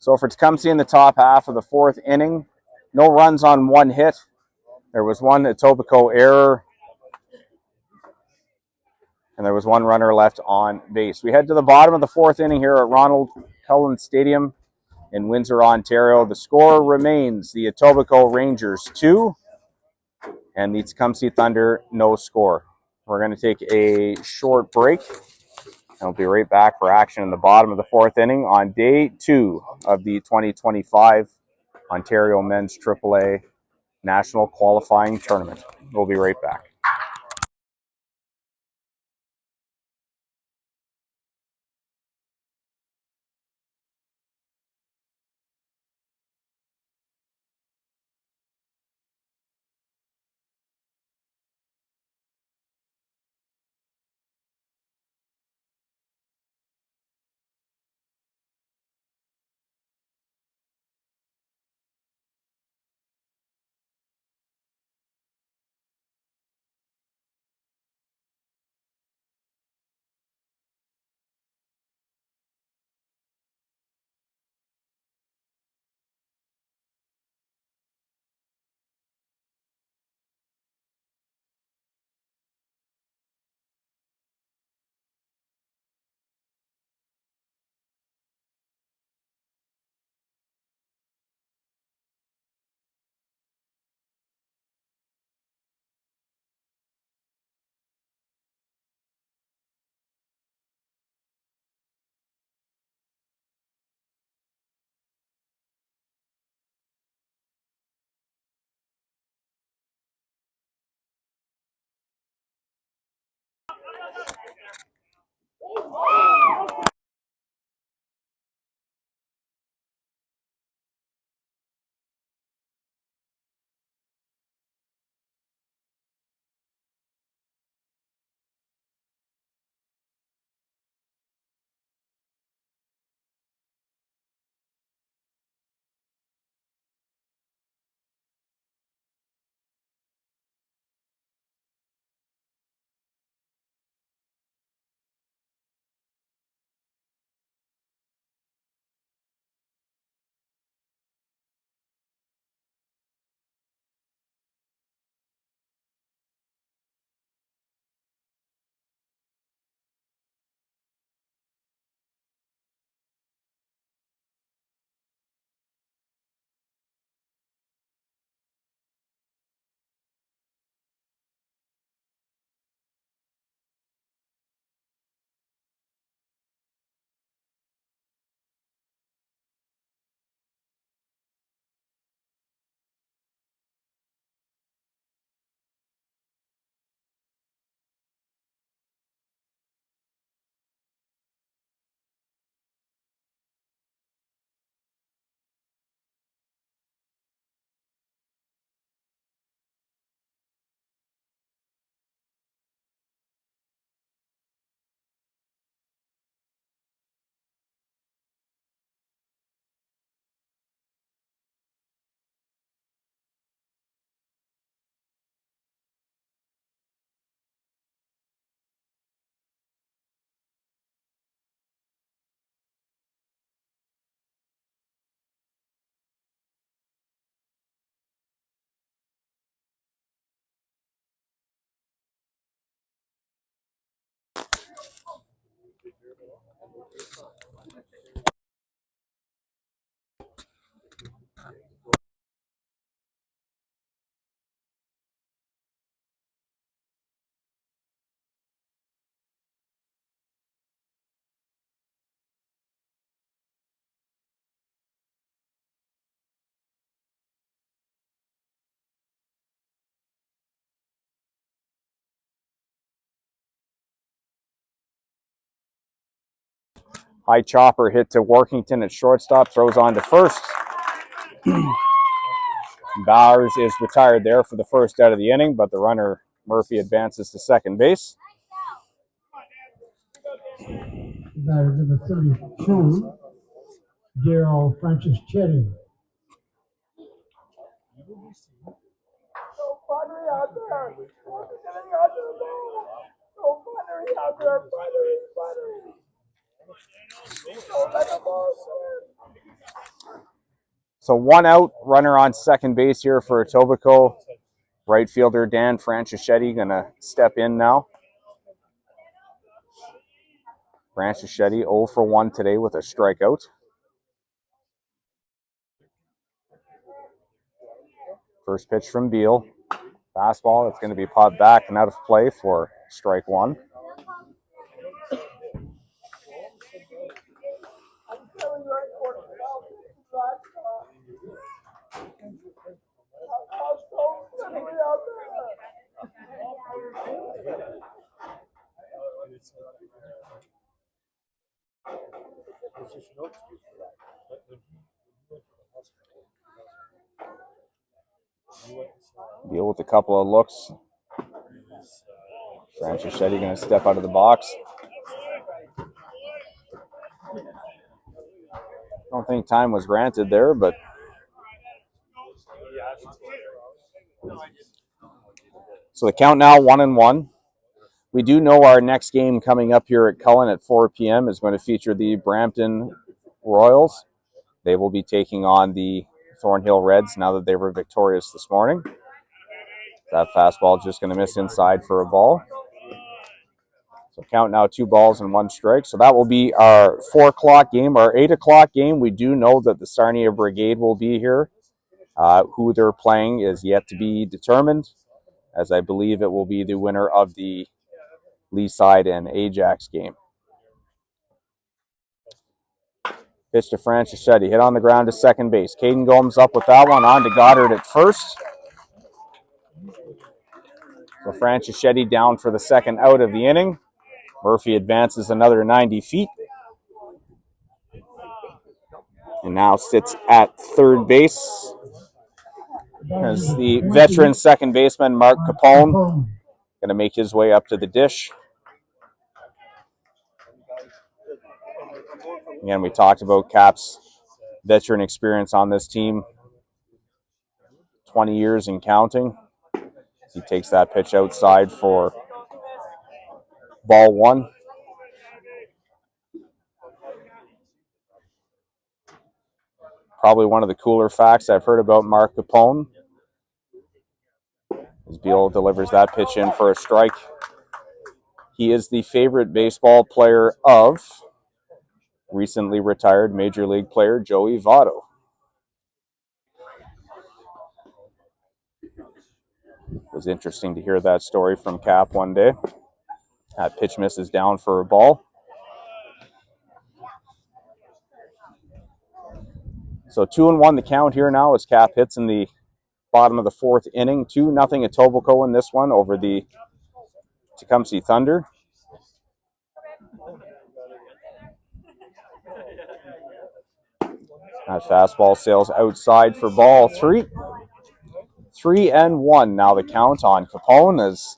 So for Tumpsy in the top half of the 4th inning, no runs on 1 hit. There was 1 Etobicoke error, and there was 1 runner left on base. We head to the bottom of the 4th inning here at Ronald Cullen Stadium in Windsor, Ontario. The score remains the Etobicoke Rangers 2 and the Tecumseh Thunder no score. We're going to take a short break, and we'll be right back for action in the bottom of the 4th inning on day 2 of the 2025 Ontario Men's AAA National Qualifying Tournament. We'll be right back. High chopper hit to Workington at shortstop, throws on to first. Bowers is retired there for the first out of the inning, but the runner Murphy advances to second base. Batter number 32, Daryl Francis Chetty. So Flannery out there. Flannery getting out to the ball. So Flannery out there. Flannery. Don't let the ball slip. So one out, runner on second base here for Etobicoke. Right fielder Dan Francischetti gonna step in now. Francischetti 0 for 1 today with a strikeout. First pitch from Beal. Fastball, it's going to be popped back and out of play for strike one. Beal with a couple of looks. Francischetti going to step out of the box. I don't think time was granted there, but so the count now 1-1. We do know our next game coming up here at Cullen at 4 p.m. is going to feature the Brampton Royals. They will be taking on the Thornhill Reds now that they were victorious this morning. That fastball just going to miss inside for a ball. So count now 2 balls and 1 strike. So that will be our 4 o'clock game. Our 8 o'clock game, we do know that the Sarnia Brigade will be here. Who they're playing is yet to be determined, as I believe it will be the winner of the Leaside and Ajax game. Pitch to Francischetti, hit on the ground to second base. Caden Gomes up with that one, on to Goddard at first. So Francischetti down for the second out of the inning. Murphy advances another 90 feet. And now sits at third base as the veteran second baseman, Mark Capone, going to make his way up to the dish. Again, we talked about Cap's veteran experience on this team. 20 years and counting. He takes that pitch outside for ball 1. Probably one of the cooler facts I've heard about Mark Capone. As Beal delivers that pitch in for a strike. He is the favorite baseball player of recently retired Major League player Joey Votto. It was interesting to hear that story from Cap one day. That pitch misses down for a ball. So 2-1 the count here now as Cap hits in the bottom of the 4th inning. 2-0 Etobicoke in this one over the Tecumseh Thunder. That fastball sails outside for ball 3. 3-1 now the count on Capone as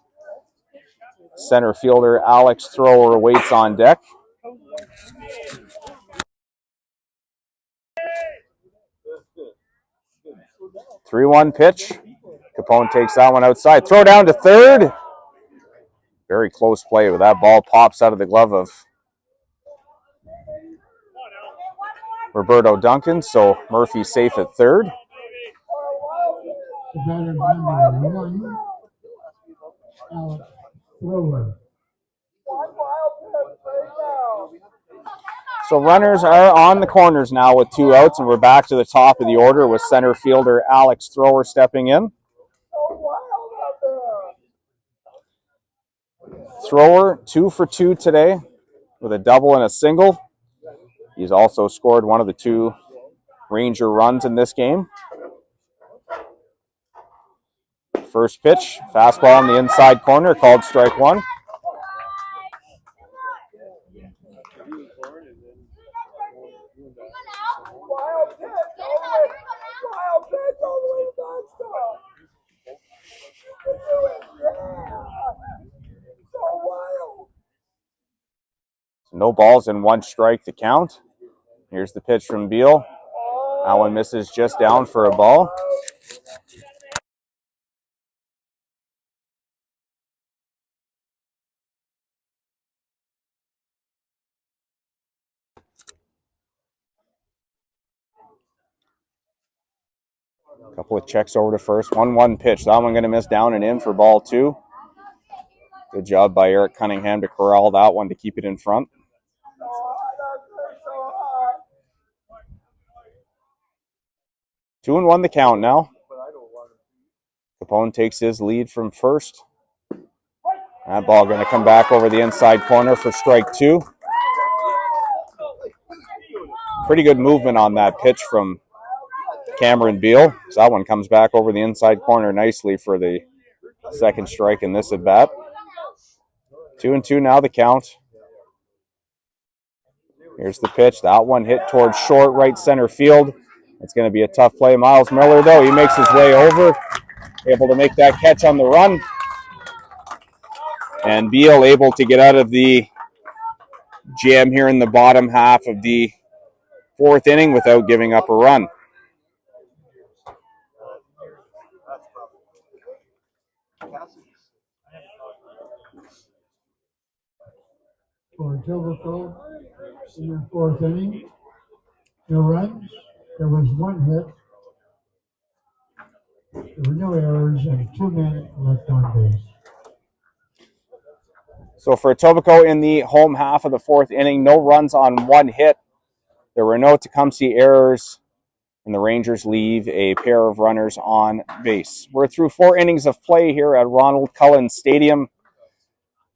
center fielder Alex Thrower waits on deck. Three 3-1 pitch. Capone takes that one outside. Throw down to third. Very close play, but that ball pops out of the glove of Roberto Duncan, so Murphy's safe at third. Batter number 1, Alex Thrower. One wild pitch right now. So runners are on the corners now with 2 outs, and we're back to the top of the order with center fielder Alex Thrower stepping in. Thrower 2 for 2 today with a double and a single. He's also scored one of the 2 Ranger runs in this game. First pitch, fastball on the inside corner, called strike 1. No balls and 1 strike to count. Here's the pitch from Beal. That one misses just down for a ball. A couple of checks over to first. 1-1 pitch. That one going to miss down and in for ball 2. Good job by Eric Cunningham to corral that one to keep it in front. 2-1 the count now. Capone takes his lead from first. That ball going to come back over the inside corner for strike 2. Pretty good movement on that pitch from Cameron Beal. So that one comes back over the inside corner nicely for the second strike in this at bat. 2-2 now the count. Here's the pitch. That one hit towards short right center field. It's going to be a tough play. Miles Miller, though, he makes his way over, able to make that catch on the run. And Beal able to get out of the jam here in the bottom half of the 4th inning without giving up a run. For Etobicoke in the 4th inning, no runs. There was 1 hit. There were no errors and 2 men left on base. So for Etobicoke in the home half of the 4th inning, no runs on 1 hit. There were no Tecumseh errors, and the Rangers leave a pair of runners on base. We're through 4 innings of play here at Ronald Cullen Stadium.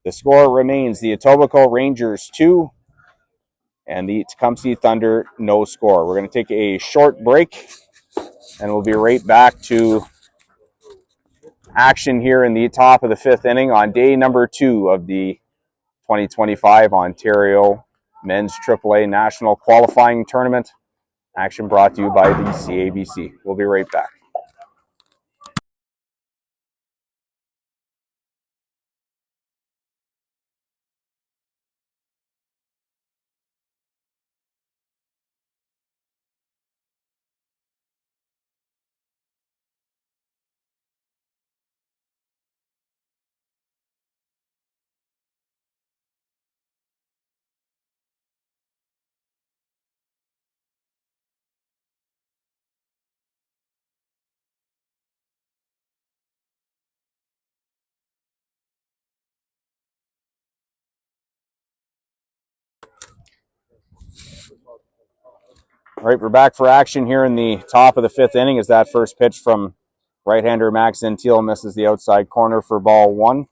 The score remains the Etobicoke Rangers 2 and the Tecumseh Thunder no score. We're going to take a short break, and we'll be right back to action here in the top of the 5th inning on day number 2 of the 2025 Ontario Men's AAA National Qualifying Tournament. Action brought to you by the CABC. We'll be right back. All right, we're back for action here in the top of the 5th inning as that first pitch from right-hander Max Gentile misses the outside corner for ball 1.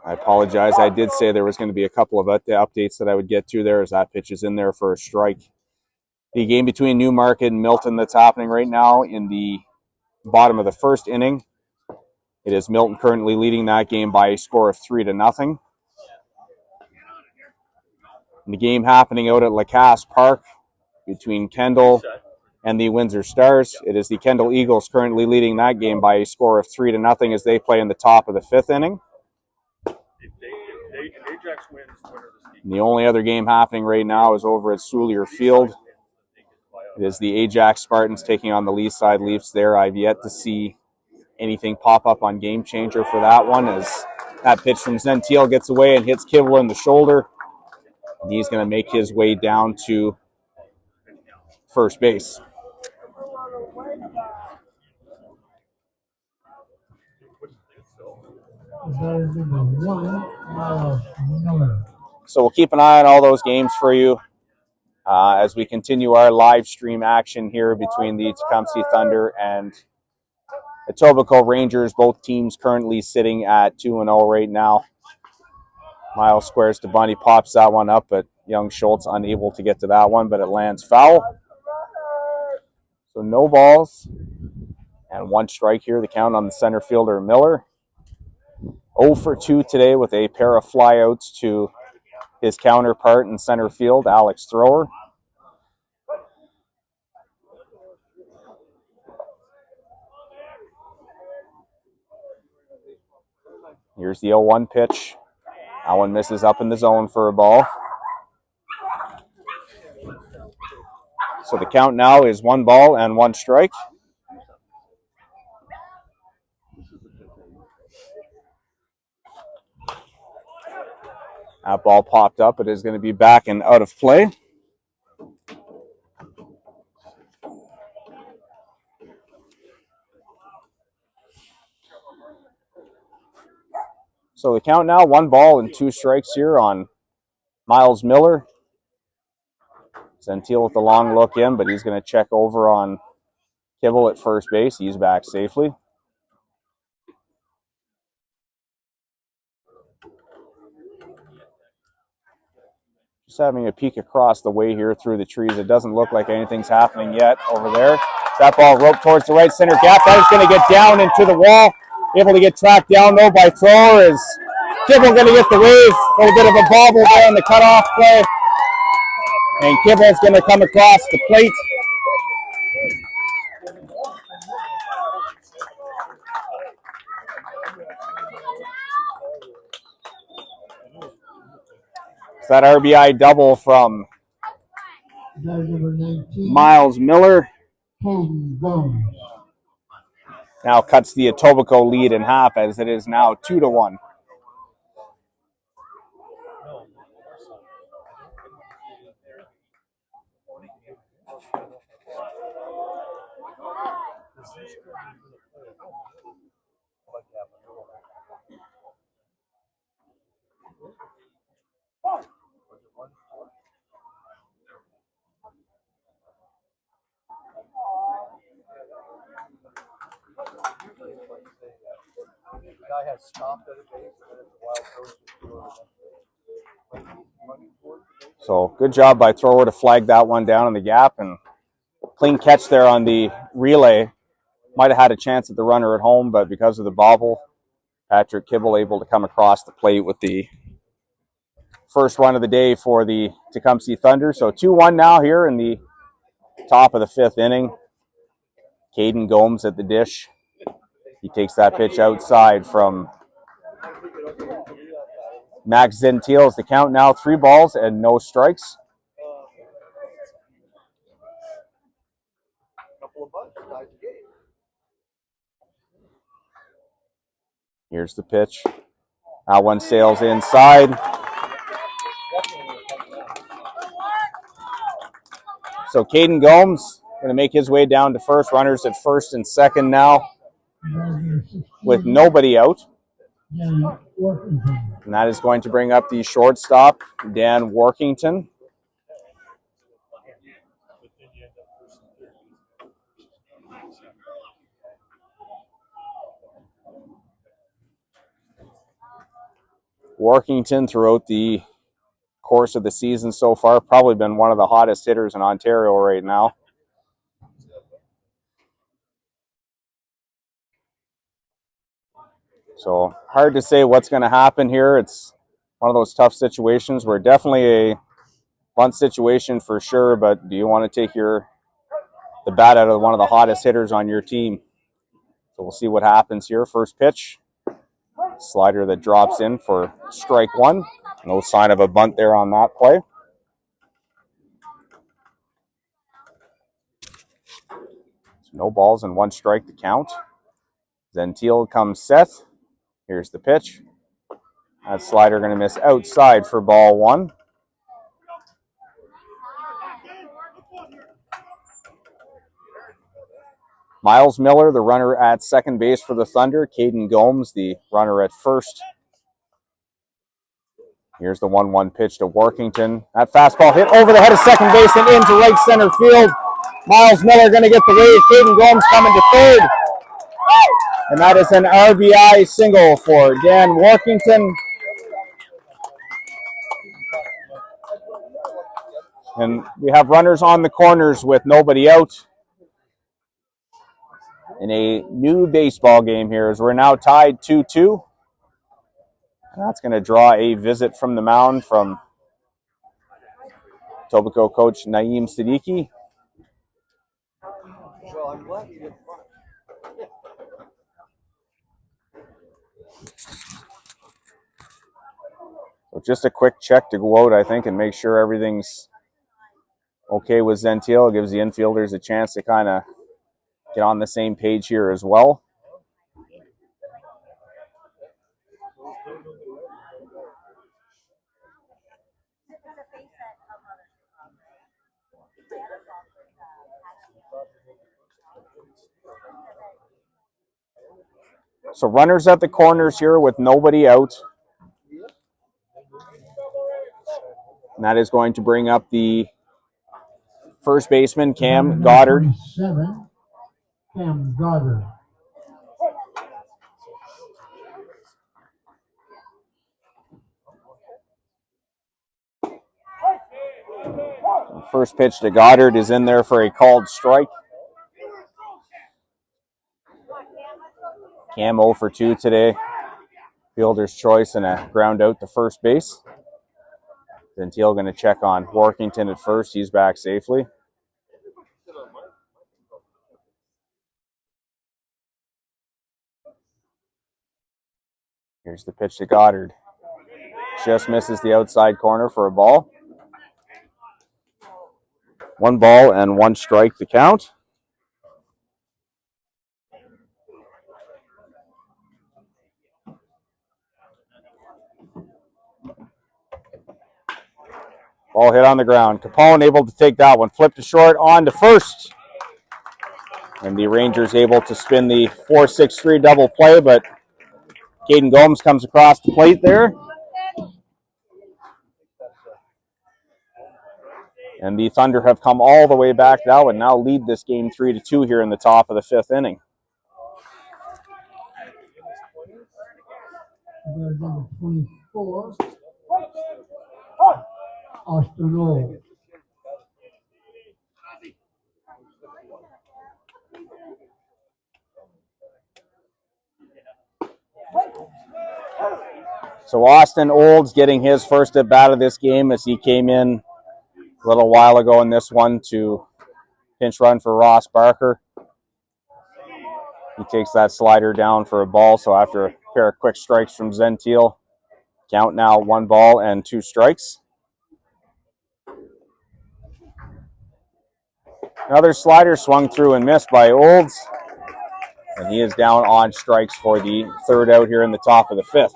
I apologize. I did say there was going to be a couple of updates that I would get to there as that pitch is in there for a strike. The game between Newmarket and Milton that's happening right now in the bottom of the 1st inning. It is Milton currently leading that game by a score of 3-0. The game happening out at Lacasse Park between Kendall and the Windsor Stars. It is the Kendall Eagles currently leading that game by a score of 3-0 as they play in the top of the 5th inning. And the only other game happening right now is over at Soulier Field. It is the Ajax Spartans taking on the Leaside Leafs there. I've yet to see anything pop up on Game Changer for that one as that pitch from Gentile gets away and hits Kibble in the shoulder. And he's going to make his way down to first base. Batter number 1, Miles Miller. So we'll keep an eye on all those games for you as we continue our live stream action here between the Tecumseh Thunder and Etobicoke Rangers. Both teams currently sitting at 2-0 right now. Miles squares to Bunny, pops that one up, but young Schultz unable to get to that one, but it lands foul. So no balls and 1 strike here. The count on the center fielder, Miller. 0 for 2 today with a pair of flyouts to his counterpart in center field, Alex Thrower. Here's the 0-1 pitch. That one misses up in the zone for a ball. So the count now is 1 ball and 1 strike. That ball popped up. It is going to be back and out of play. So the count now, 1 ball and 2 strikes here on Miles Miller. Gentile with the long look in, but he's going to check over on Kibble at first base. He's back safely. Just having a peek across the way here through the trees. It doesn't look like anything's happening yet over there. That ball roped towards the right center gap. That is going to get down into the wall. Able to get tracked down though by Thrower. Is Kibble going to get the wave? A little bit of a bobble there on the cutoff play. And Kibble's going to come across the plate. It's that RBI double from Miles Miller. Now cuts the Etobicoke lead in half as it is now 2-1. The guy has stopped at a base and then it's a wild throw. So good job by Thrower to flag that one down in the gap, and clean catch there on the relay. Might have had a chance at the runner at home, but because of the bobble, Patrick Kibble able to come across the plate with the first run of the day for the Tecumseh Thunder. So 2-1 now here in the top of the 5th inning. Caden Gomes at the dish. He takes that pitch outside from Max Gentile. The count now 3 balls and no strikes. Here's the pitch. That one sails inside. So Caden Gomes going to make his way down to first. Runners at first and second now with nobody out. And that is going to bring up the shortstop, Dan Workington. Workington throughout the course of the season so far, probably been one of the hottest hitters in Ontario right now. So hard to say what's going to happen here. It's one of those tough situations. We're definitely a bunt situation for sure, but do you want to take the bat out of one of the hottest hitters on your team? So we'll see what happens here. First pitch. Slider that drops in for strike 1. No sign of a bunt there on that play. So no balls and 1 strike to count. Gentile comes set. Here's the pitch. That slider going to miss outside for ball 1. Miles Miller, the runner at second base for the Thunder. Caden Gomes, the runner at first. Here's the 1-1 pitch to Workington. That fastball hit over the head of second base and into right center field. Miles Miller going to get the wave. Caden Gomes coming to third. And that is an RBI single for Dan Workington. And we have runners on the corners with nobody out in a new baseball game here as we're now tied 2-2. And that's going to draw a visit from the mound from Etobicoke coach Naeem Siddiqui. Well, I'm glad you didn't watch. So just a quick check to go out, I think, and make sure everything's okay with Zentiel. It gives the infielders a chance to kind of get on the same page here as well. So runners at the corners here with nobody out. And that is going to bring up the first baseman, Cam Goddard. 27, Cam Goddard. First pitch to Goddard is in there for a called strike. Cam 0 for 2 today. Fielder's choice and a ground out to first base. Zentiel going to check on Workington at first. He's back safely. Here's the pitch to Goddard. Just misses the outside corner for a ball. 1 ball and 1 strike to count. Ball hit on the ground. Capone able to take that one. Flip to short, on to first. And the Rangers able to spin the 4-6-3 double play, but Caden Gomes comes across the plate there. And the Thunder have come all the way back now and now lead this game 3-2 here in the top of the 5th inning. There's number 24, Austin Old. So Austin Olds getting his first at bat of this game as he came in a little while ago in this one to pinch run for Ross Barker. He takes that slider down for a ball, so after a pair of quick strikes from Zentiel, count now 1 ball and 2 strikes. Another slider swung through and missed by Olds, and he is down on strikes for the 3rd out here in the top of the 5th.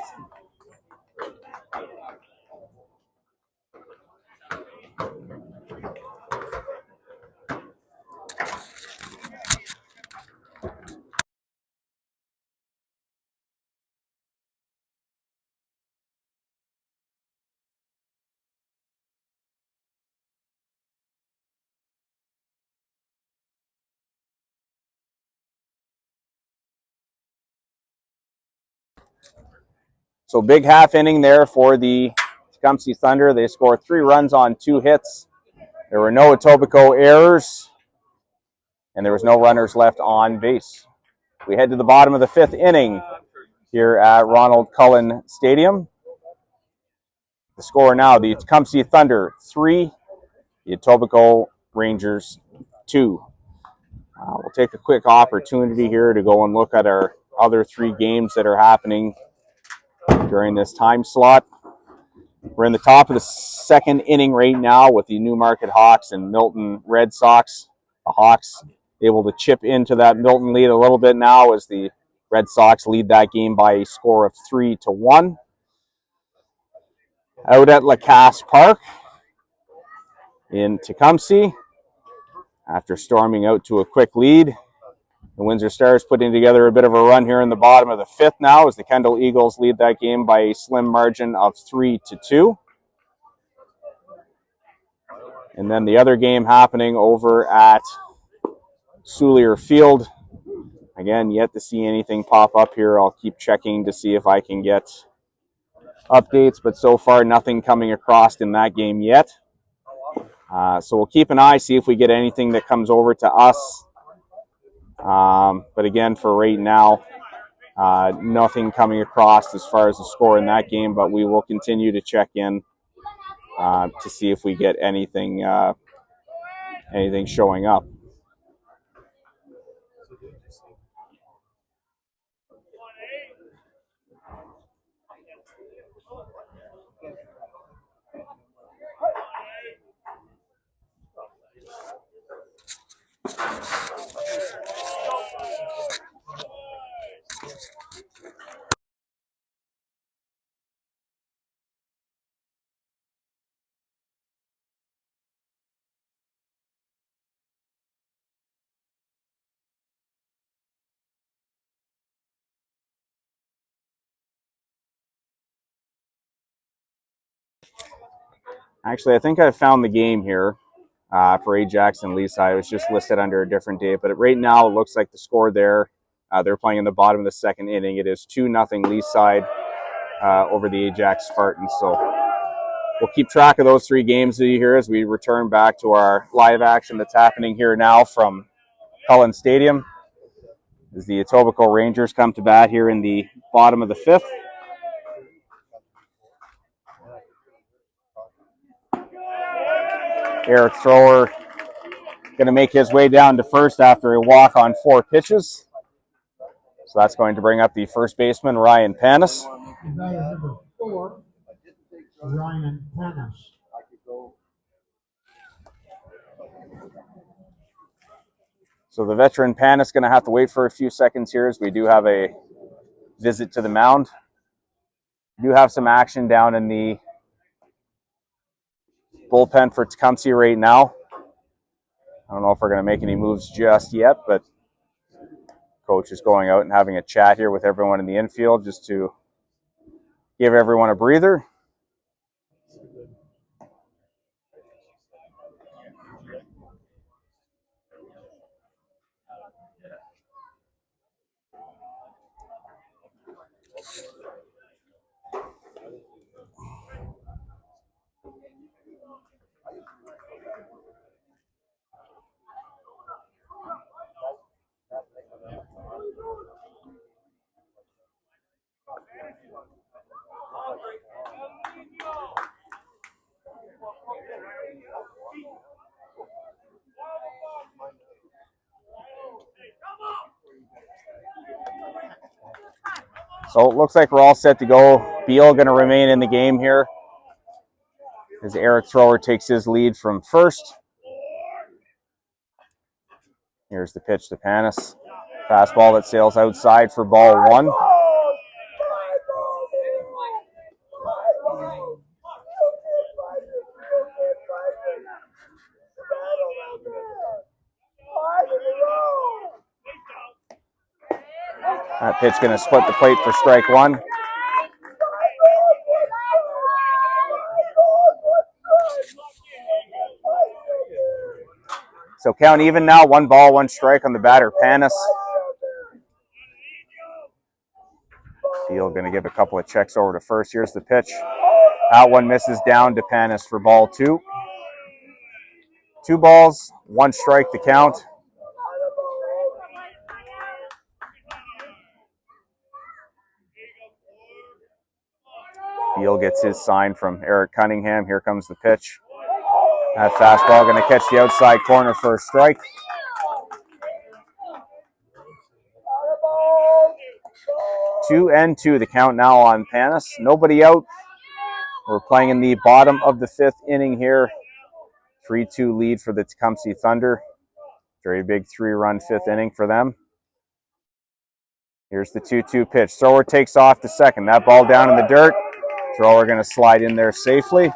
So big half inning there for the Tumpsy Thunder. They scored 3 runs on 2 hits. There were no Etobicoke errors, and there was no runners left on base. We head to the bottom of the 5th inning here at Ronald Cullen Stadium. The score now, the Tumpsy Thunder 3, the Etobicoke Rangers 2. We'll take a quick opportunity here to go and look at our other 3 games that are happening during this time slot. We're in the top of the 2nd inning right now with the Newmarket Hawks and Milton Red Sox. The Hawks able to chip into that Milton lead a little bit now as the Red Sox lead that game by a score of 3-1. Out at Lacasse Park in Tecumseh, after storming out to a quick lead, The Windsor Stars putting together a bit of a run here in the bottom of the 5th now as the Kendall Eagles lead that game by a slim margin of 3-2. And then the other game happening over at Soulier Field. Again, yet to see anything pop up here. I'll keep checking to see if I can get updates, but so far nothing coming across in that game yet. So we'll keep an eye, see if we get anything that comes over to us. But again, for right now, nothing coming across as far as the score in that game, but we will continue to check in to see if we get anything showing up. Actually, I think I found the game here for Ajax and Leaside. It was just listed under a different date, but right now it looks like the score there, they're playing in the bottom of the 2nd inning. It is 2-0 Leaside over the Ajax Spartans. So we'll keep track of those 3 games here as we return back to our live action that's happening here now from Cullen Stadium as the Etobicoke Rangers come to bat here in the bottom of the 5th. Eric Thrower going to make his way down to first after a walk on 4 pitches. So that's going to bring up the first baseman, Ryan Panis. Number 4, Ryan Panis. So the veteran Panis going to have to wait for a few seconds here as we do have a visit to the mound. We do have some action down in the bullpen for Tumpsy right now. I don't know if we're going to make any moves just yet, but coach is going out and having a chat here with everyone in the infield just to give everyone a breather. So it looks like we're all set to go. Beal going to remain in the game here as Eric Thrower takes his lead from first. Here's the pitch to Panis. Fastball that sails outside for ball 1. That pitch going to split the plate for strike 1. So count even now, 1 ball, 1 strike on the batter, Panis. Beal going to give a couple of checks over to first. Here's the pitch. That one misses down to Panis for ball 2. 2 balls, 1 strike to count. Beal gets his sign from Eric Cunningham. Here comes the pitch. That fastball going to catch the outside corner for a strike. Two and 2 the count now on Panis. Nobody out. We're playing in the bottom of the 5th inning here. 3-2 lead for the Tecumseh Thunder. Very big 3-run 5th inning for them. Here's the 2-2 pitch. Thrower takes off to second. That ball down in the dirt. Thrower going to slide in there safely.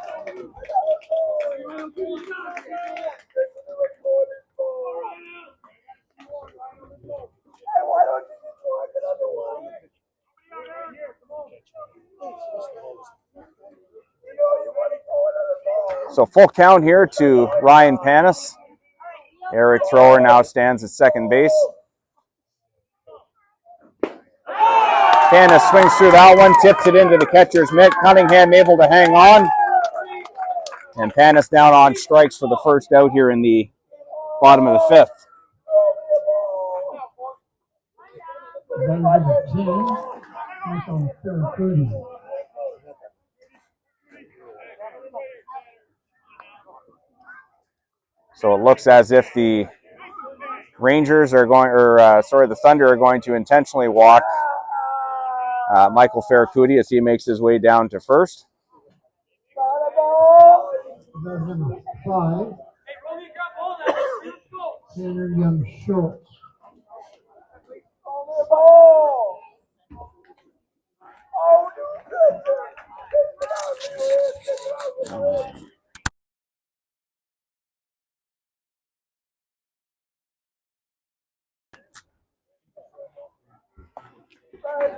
So full count here to Ryan Panis. Eric Thrower now stands at second base. Panis swings through that one, tips it into the catcher's mitt. Cunningham able to hang on. And Panis down on strikes for the first out here in the bottom of the fifth. That was a 10. That's on Fairfield. So it looks as if the Rangers are going, the Thunder are going to intentionally walk Michael Ferracuti as he makes his way down to first. That's number 5. Tanner Young Schultz.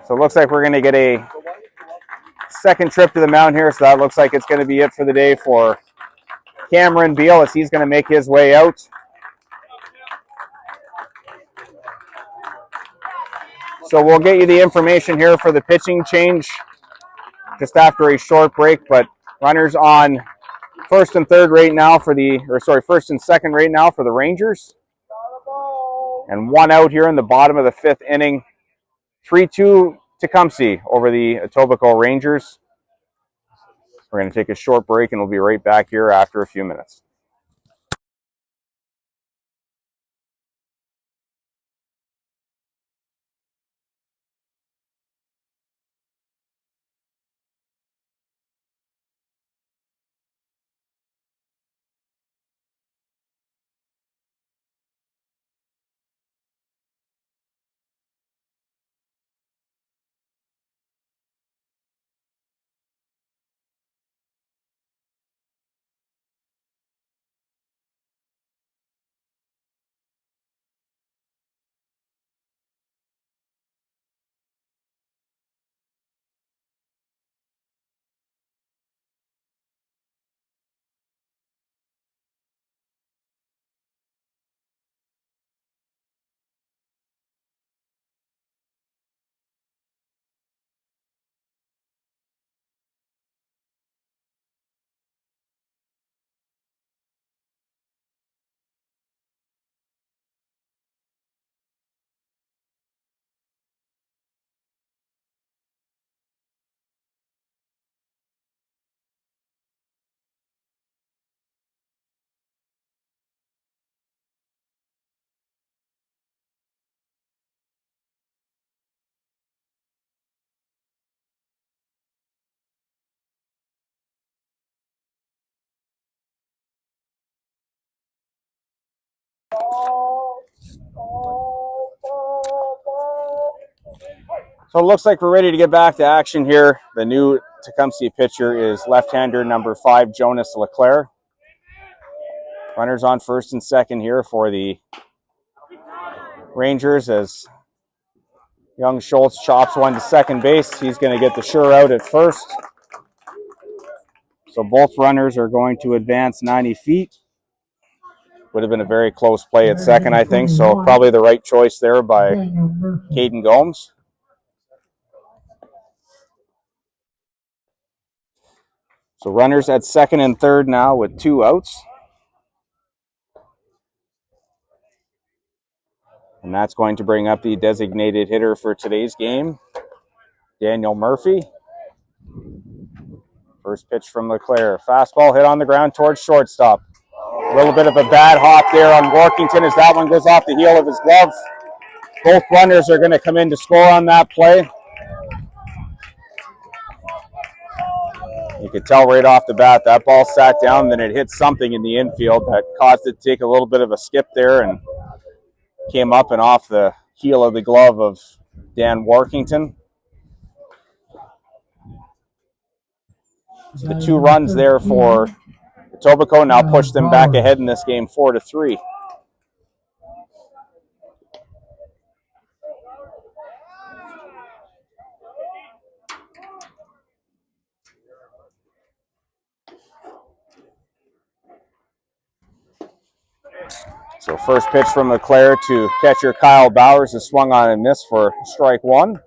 So it looks like we're going to get a second trip to the mound here. So that looks like it's going to be it for the day for Cameron Beal as he's going to make his way out. So we'll get you the information here for the pitching change just after a short break, but runners on first and second right now for the Rangers. And one out here in the bottom of the fifth inning. 3-2 Tumpsy over the Etobicoke Rangers. We're going to take a short break and we'll be right back here after a few minutes. So it looks like we're ready to get back to action here. The new Tecumseh pitcher is left-hander number 5, Jonas Leclerc. Runners on first and second here for the Rangers as young Schultz chops one to second base. He's going to get the sure out at first. So both runners are going to advance 90 feet. Would have been a very close play at second, I think. So probably the right choice there by Caden Gomes. So runners at second and third now with 2 outs. And that's going to bring up the designated hitter for today's game, Daniel Murphy. First pitch from Leclerc. Fastball hit on the ground towards shortstop. A little bit of a bad hop there on Workington as that one goes off the heel of his glove. Both runners are going to come in to score on that play. You could tell right off the bat that ball sat down, then it hit something in the infield that caused it to take a little bit of a skip there and came up and off the heel of the glove of Dan Workington. So the 2 runs there for Etobicoke now push them back ahead in this game 4-3. So first pitch from LeClaire to catcher Kyle Bowers is swung on and missed for strike one.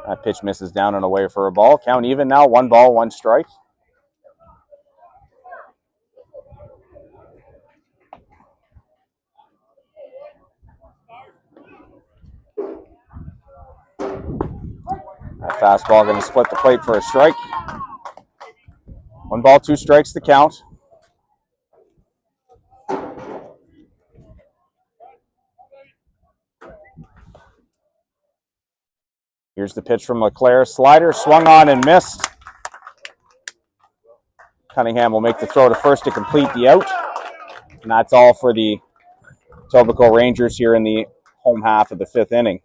That pitch misses down and away for a ball. Count even now, 1 ball, 1 strike. That fastball going to split the plate for a strike. 1 ball, 2 strikes to count. Here's the pitch from LeClaire. Slider swung on and missed. Cunningham will make the throw to first to complete the out. And that's all for the Etobicoke Rangers here in the home half of the 5th inning.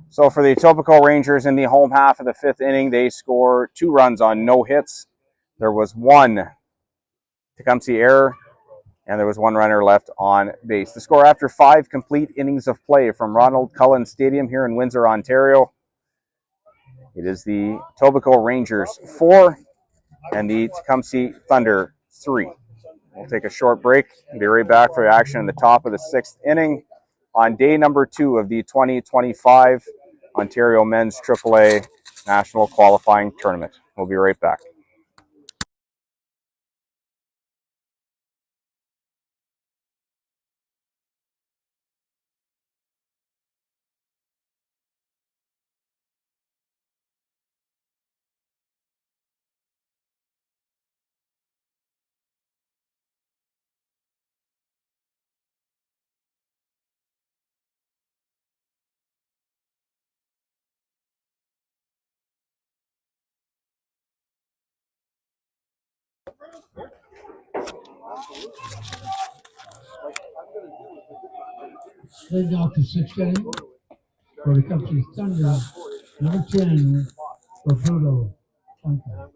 So for the Etobicoke Rangers in the home half of the 5th inning, they score 2 runs on no hits. There was 1 Tumpsy error, and there was 1 runner left on base. The score after 5 complete innings of play from Ronald Cullen Stadium here in Windsor, Ontario. It is the Etobicoke Rangers 4 and the Tecumseh Thunder 3. We'll take a short break and be right back for action in the top of the 6th inning on day number 2 of the 2025 Ontario Men's AAA National Qualifying Tournament. We'll be right back. Leading off the 6th inning for the Tumpsy Thunder, number 10, Roberto Duncan.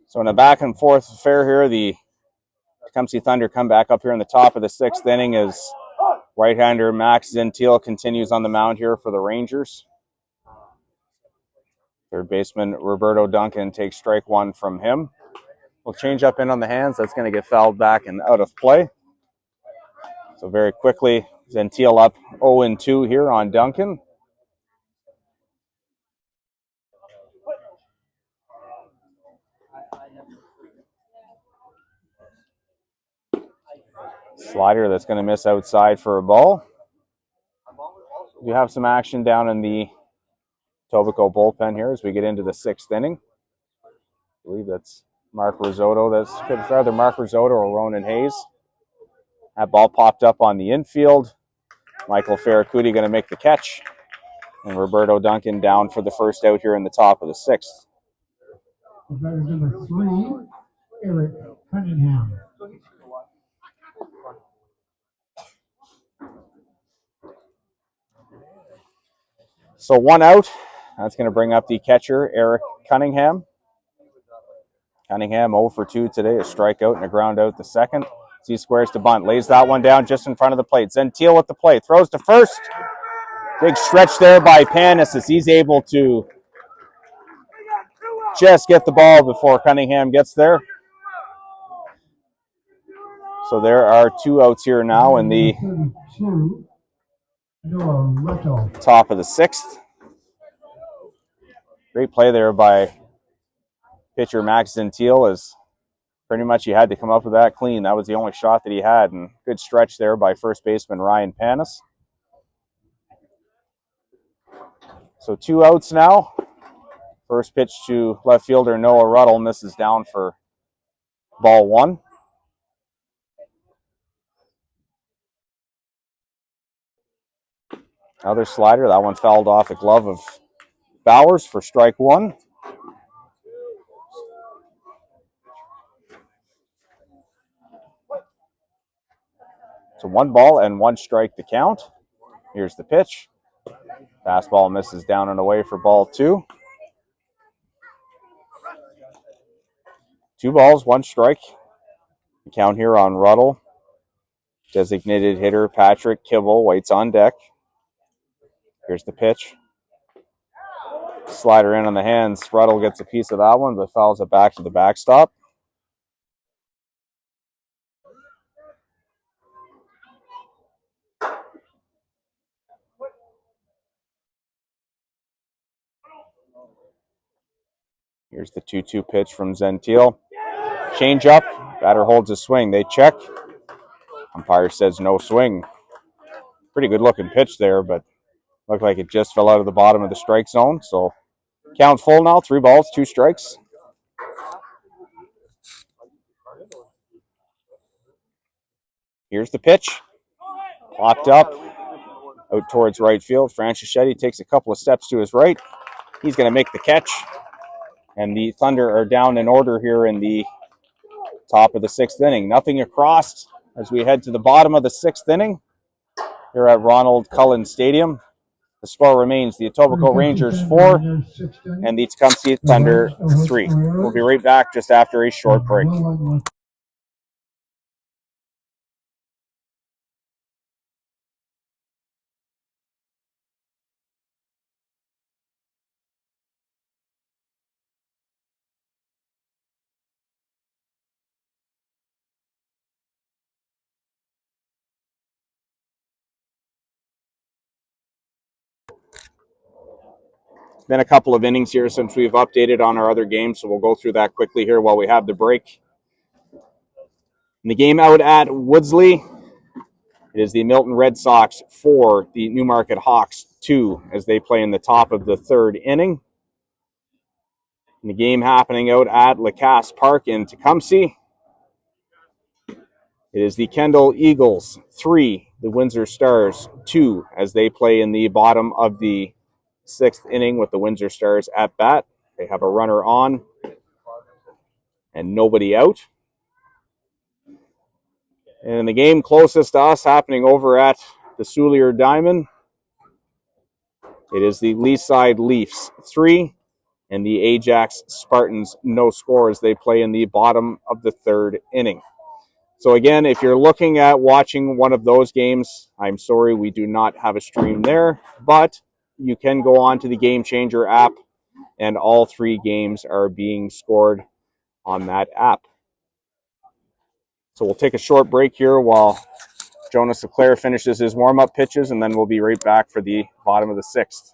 So in a back and forth affair here, the Tecumseh Thunder come back up here in the top of the 6th inning as right-hander Max Gentile continues on the mound here for the Rangers. Third baseman Roberto Duncan takes strike 1 from him. We'll change up in on the hands. That's going to get fouled back and out of play. So very quickly, Gentile up 0-2 here on Duncan. Slider that's going to miss outside for a ball. We have some action down in the Etobicoke bullpen here as we get into the 6th inning. I believe that's Mark Risotto. It's either Mark Risotto or Ronan Hayes. That ball popped up on the infield. Michael Ferracuti going to make the catch. And Roberto Duncan down for the first out here in the top of the 6th. Batter number 3, Eric Cunningham. So 1 out. That's going to bring up the catcher, Eric Cunningham. Cunningham 0 for 2 today. A strikeout and a ground out the second. Z squares to bunt. Lays that one down just in front of the plate. Gentile with the play. Throws to first. Big stretch there by Panis as he's able to just get the ball before Cunningham gets there. So there are 2 outs here now in the top of the 6th. Great play there by pitcher Max Gentile as pretty much he had to come up with that clean. That was the only shot that he had, and good stretch there by first baseman Ryan Panis. So 2 outs now. First pitch to left fielder Noah Ruddle misses down for ball 1. Another slider. That one fouled off a glove of Bowers for strike 1. So 1 ball and 1 strike to count. Here's the pitch. Fastball misses down and away for ball 2. 2 balls, 1 strike. The count here on Ruddle. Designated hitter Patrick Kibble waits on deck. Here's the pitch. Slider in on the hands. Ruddle gets a piece of that one, but fouls it back to the backstop. Here's the 2-2 pitch from Gentile. Change up. Batter holds a swing. They check. Umpire says no swing. Pretty good looking pitch there, but looked like it just fell out of the bottom of the strike zone. So count full now. 3 balls, 2 strikes. Here's the pitch. Popped up. Out towards right field. Franchischetti takes a couple of steps to his right. He's going to make the catch. And the Thunder are down in order here in the top of the 6th inning. Nothing across as we head to the bottom of the 6th inning here at Ronald Cullen Stadium. The score remains the Etobicoke Rangers 4 and the Tumpsy Thunder 3. We'll be right back just after a short break. Been a couple of innings here since we've updated on our other games, so we'll go through that quickly here while we have the break. In the game out at Woodsley, it is the Milton Red Sox 4, the Newmarket Hawks 2, as they play in the top of the 3rd inning. In the game happening out at Lacasse Park in Tecumseh, it is the Kendall Eagles 3, the Windsor Stars 2, as they play in the bottom of the 6th inning with the Windsor Stars at bat. They have a runner on and nobody out. And the game closest to us happening over at the Soulier Diamond, it is the Leaside Leafs 3 and the Ajax Spartans no score as they play in the bottom of the 3rd inning. So again, if you're looking at watching one of those games, I'm sorry we do not have a stream there, but you can go on to the Game Changer app and all 3 games are being scored on that app. So we'll take a short break here while Jonas Leclerc finishes his warm-up pitches, and then we'll be right back for the bottom of the 6th.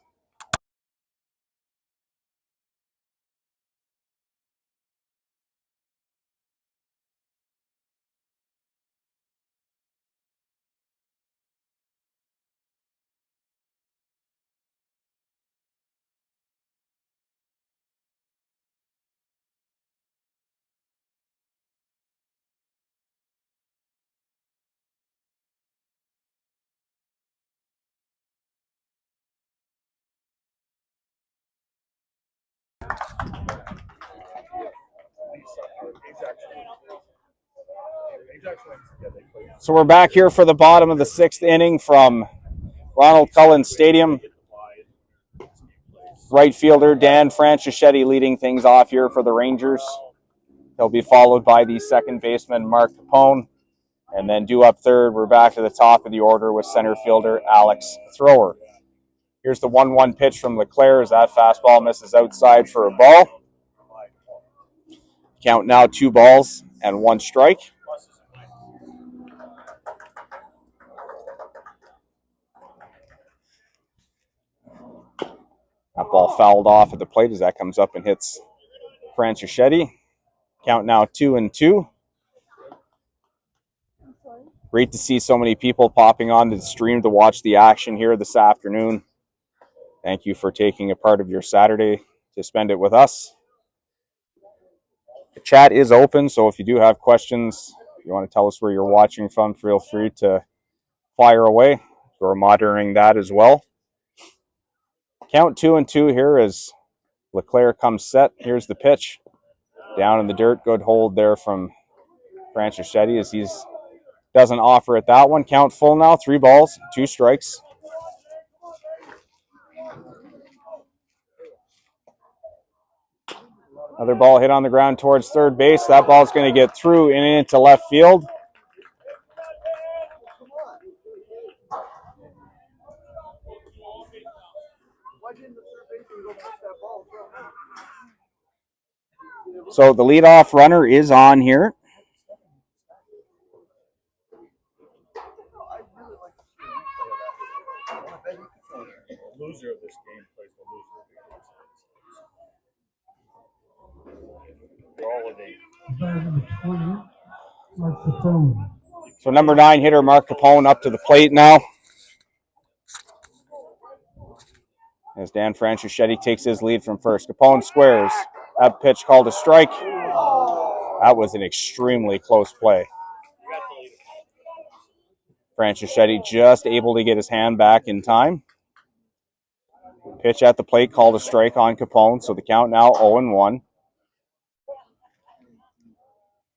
So we're back here for the bottom of the 6th inning from Ronald Cullen Stadium. Right fielder Dan Franchischetti leading things off here for the Rangers. He'll be followed by the second baseman Mark Capone. And then due up third, we're back to the top of the order with center fielder Alex Thrower. Here's the 1-1 pitch from Leclerc as that fastball misses outside for a ball. Count now 2 balls and 1 strike. That ball fouled off at the plate as that comes up and hits Franchischetti. Count now 2-2. Great to see so many people popping on the stream to watch the action here this afternoon. Thank you for taking a part of your Saturday to spend it with us. The chat is open, so if you do have questions, if you want to tell us where you're watching from, feel free to fire away. We're monitoring that as well. Count 2-2 here as LeClaire comes set. Here's the pitch. Down in the dirt. Good hold there from Franchischetti as he doesn't offer it that one. Count full now. 3 balls, 2 strikes. Another ball hit on the ground towards third base. That ball's going to get through and into left field. So the leadoff runner is on here. The loser of this game plays the loser of the game. They're all of 8. Batter number 20, Mark Capone. So number 9 hitter Mark Capone up to the plate now. As Dan Franchischetti takes his lead from first. Capone squares. That pitch called a strike. That was an extremely close play. Franchischetti just able to get his hand back in time. Pitch at the plate called a strike on Capone, so the count now 0-1.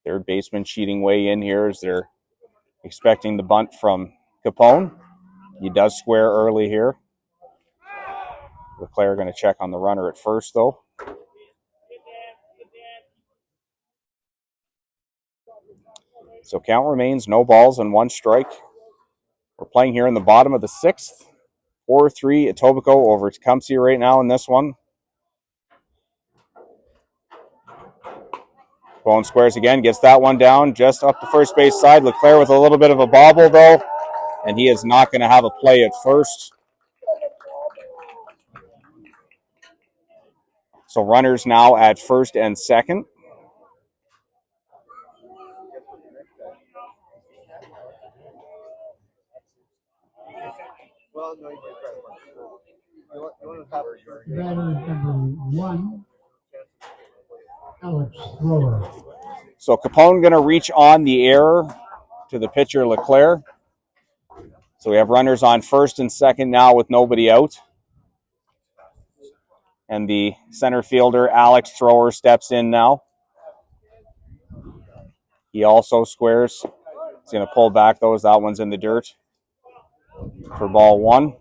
Third baseman cheating way in here as they're expecting the bunt from Capone. He does square early here. LeClaire going to check on the runner at first, though. So count remains no balls and 1 strike. We're playing here in the bottom of the 6th. 4-3 Etobicoke over Tumpsy right now in this one. Capone squares again, gets that one down just up the first base side. LeClaire with a little bit of a bobble, though, and he is not going to have a play at first. So runners now at first and second. Batter number 1, Alex Thrower. So Capone going to reach on the error to the pitcher LeClaire. So we have runners on first and second now with nobody out. And the center fielder, Alex Thrower, steps in now. He also squares. He's going to pull back those. That one's in the dirt for ball 1.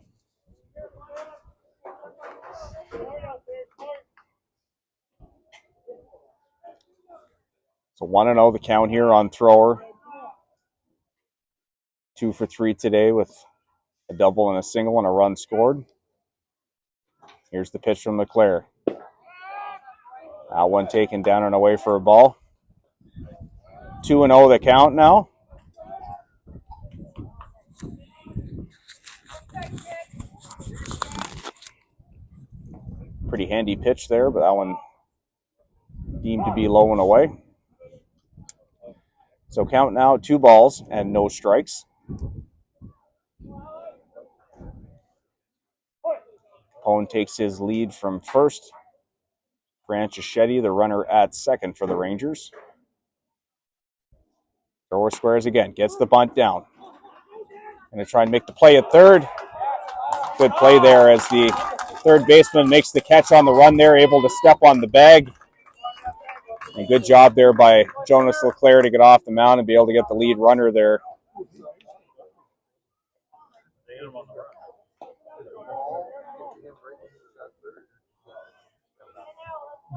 So 1-0 the count here on Thrower. 2 for 3 today with a double and a single and a run scored. Here's the pitch from LeClaire. That one taken down and away for a ball. 2-0 the count now. Pretty handy pitch there, but that one deemed to be low and away. So count now 2 balls and no strikes. Capone takes his lead from first. Franchischetti, the runner at second for the Rangers. Thrower squares again, gets the bunt down. Going to try and make the play at third. Good play there as the third baseman makes the catch on the run there, able to step on the bag. And good job there by Jonas LeClaire to get off the mound and be able to get the lead runner there.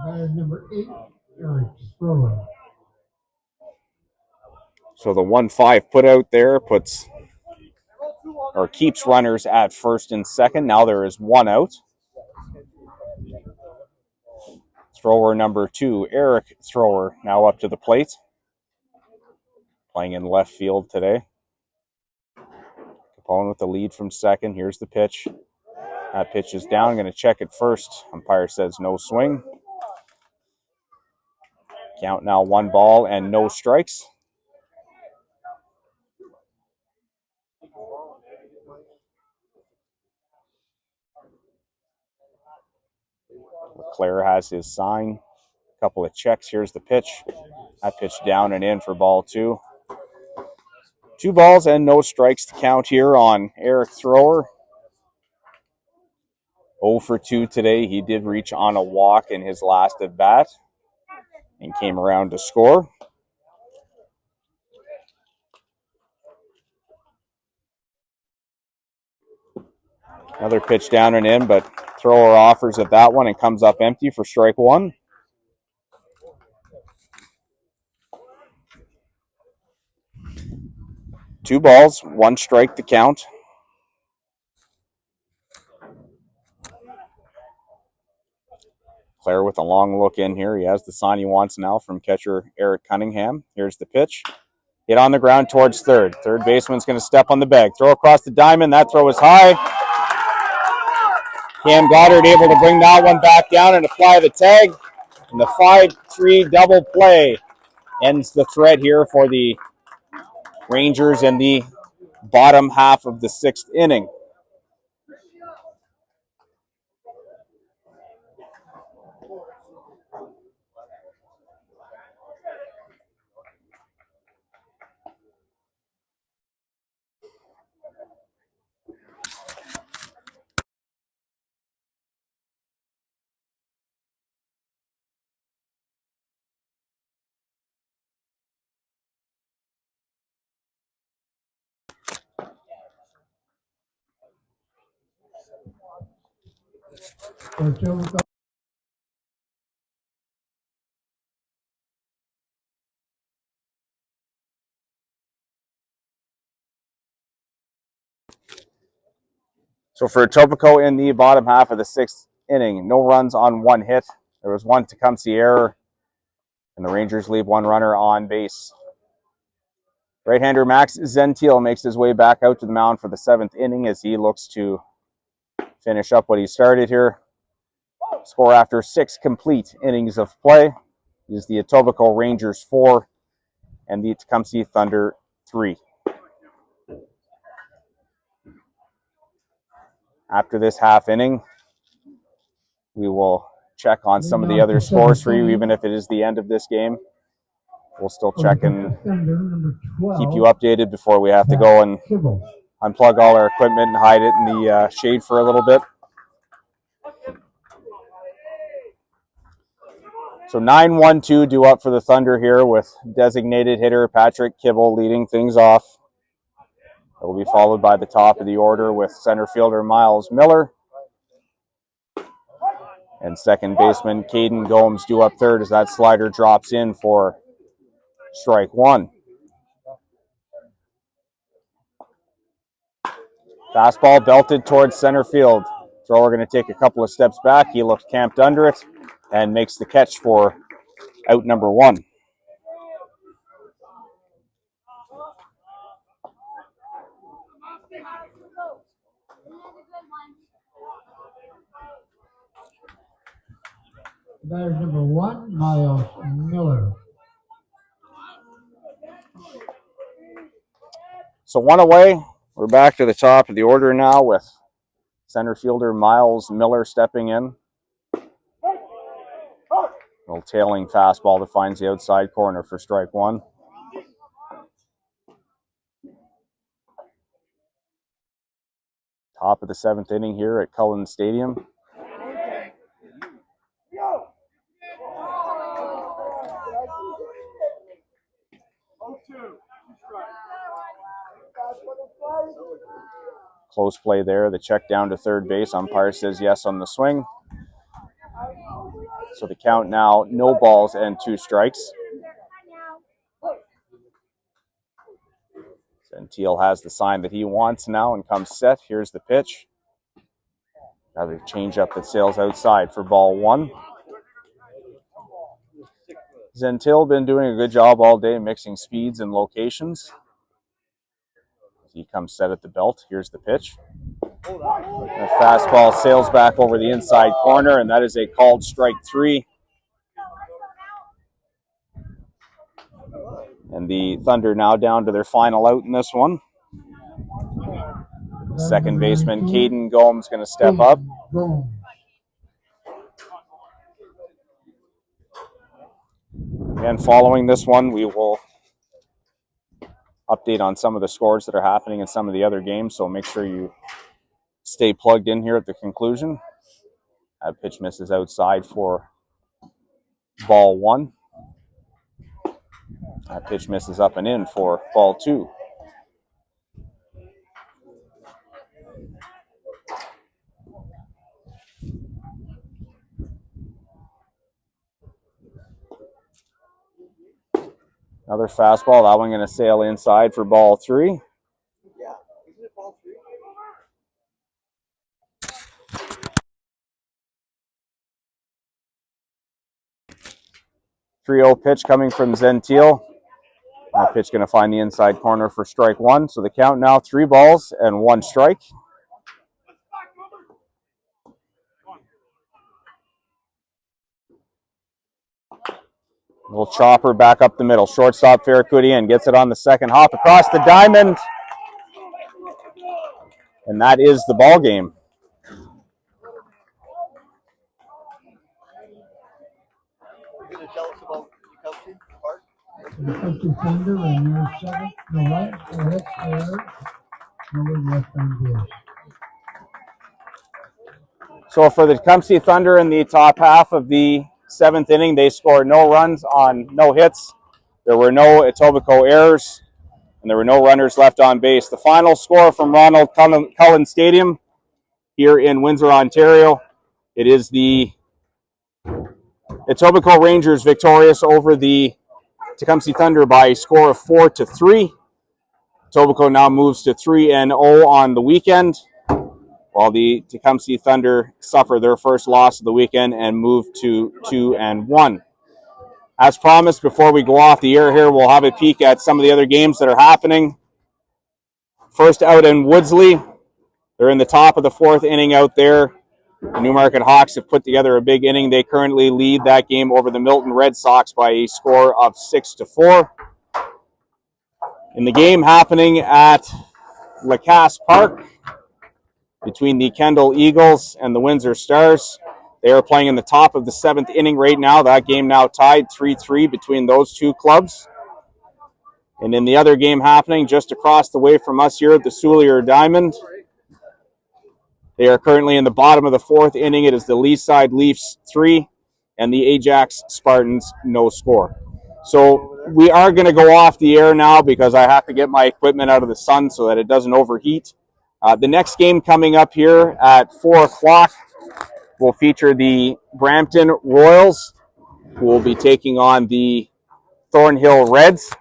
Batter number 8, Eric Thrower. So the 1-5 put out there keeps runners at first and second. Now there is 1 out. Thrower number 2, Eric Thrower, now up to the plate. Playing in left field today. Capone with the lead from second. Here's the pitch. That pitch is down. Going to check it first. Umpire says no swing. Count now 1 ball and no strikes. Claire has his sign. A couple of checks. Here's the pitch. That pitch down and in for ball 2. 2 balls and no strikes to count here on Eric Thrower. 0 for 2 today. He did reach on a walk in his last at bat and came around to score. Another pitch down and in, but Thrower offers at that one and comes up empty for strike 1. Two balls, 1 strike to count. Claire with a long look in here. He has the sign he wants now from catcher Eric Cunningham. Here's the pitch. Hit on the ground towards third. Third baseman's going to step on the bag. Throw across the diamond. That throw is high. Cam Goddard able to bring that one back down and apply the tag. And the 5-3 double play ends the threat here for the Rangers in the bottom half of the 6th inning. For Etobicoke. So for Etobicoke in the bottom half of the 6th inning, no runs on 1 hit. There was 1 Tumpsy error, and the Rangers leave 1 runner on base. Right-hander Max Zentiel makes his way back out to the mound for the 7th inning as he looks to finish up what he started here. Score after 6 complete innings of play is the Etobicoke Rangers 4 and the Tecumseh Thunder 3. After this half inning, we will check on some of the other scores for you, even if it is the end of this game. We'll still check and keep you updated before we have to go and unplug all our equipment and hide it in the shade for a little bit. So 9-1-2 due up for the Thunder here with designated hitter Patrick Kibble leading things off. It will be followed by the top of the order with center fielder Miles Miller. And second baseman Caden Gomes due up third as that slider drops in for strike 1. Fastball belted towards center field. Thrower going to take a couple of steps back. He looks camped under it and makes the catch for out number 1. Batter number 1, Miles Miller. So 1 away. We're back to the top of the order now with center fielder Miles Miller stepping in. Little tailing fastball that finds the outside corner for strike 1. Top of the 7th inning here at Cullen Stadium. Close play there. The check down to third base. Umpire says yes on the swing. So the count now, no balls and 2 strikes. Zentiel has the sign that he wants now and comes set. Here's the pitch. Another changeup that sails outside for ball 1. Zentiel been doing a good job all day mixing speeds and locations. He comes set at the belt. Here's the pitch. The fastball sails back over the inside corner, and that is a called strike 3. And the Thunder now down to their final out in this one. Second baseman Caden Gomes going to step up. And following this one, we will update on some of the scores that are happening in some of the other games, so make sure you stay plugged in here at the conclusion. That pitch misses outside for ball 1. That pitch misses up and in for ball 2. Another fastball. That one going to sail inside for ball 3. Yeah. Isn't it ball 3? 3-0 pitch coming from Zentiel. That pitch going to find the inside corner for strike 1. So the count now 3 balls and 1 strike. Little chopper back up the middle. Shortstop Ferracudian gets it on the second hop across the diamond. And that is the ball game. You're going to tell us about Tumpsy Park? The Tumpsy Thunder in year 7. No runs, no hits, no errors. No one left on base. So for the Tumpsy Thunder in the top half of the 7th inning, they scored no runs on no hits. There were no Etobicoke errors, and there were no runners left on base. The final score from Ronald Cullen Stadium here in Windsor, Ontario, it is the Etobicoke Rangers victorious over the Tecumseh Thunder by a score of 4-3. Etobicoke now moves to 3-0 on the weekend, while the Tecumseh Thunder suffer their first loss of the weekend and move to 2-1. As promised, before we go off the air here, we'll have a peek at some of the other games that are happening. First out in Woodsley, they're in the top of the 4th inning out there. The Newmarket Hawks have put together a big inning. They currently lead that game over the Milton Red Sox by a score of 6-4. In the game happening at Lacasse Park, between the Kendall Eagles and the Windsor Stars. They are playing in the top of the 7th inning right now. That game now tied 3-3 between those two clubs. And in the other game happening just across the way from us here at the Soulier Diamond, they are currently in the bottom of the 4th inning. It is the Leaside Leafs 3 and the Ajax Spartans no score. So we are going to go off the air now because I have to get my equipment out of the sun so that it doesn't overheat. The next game coming up here at 4 o'clock will feature the Brampton Royals, who will be taking on the Thornhill Reds.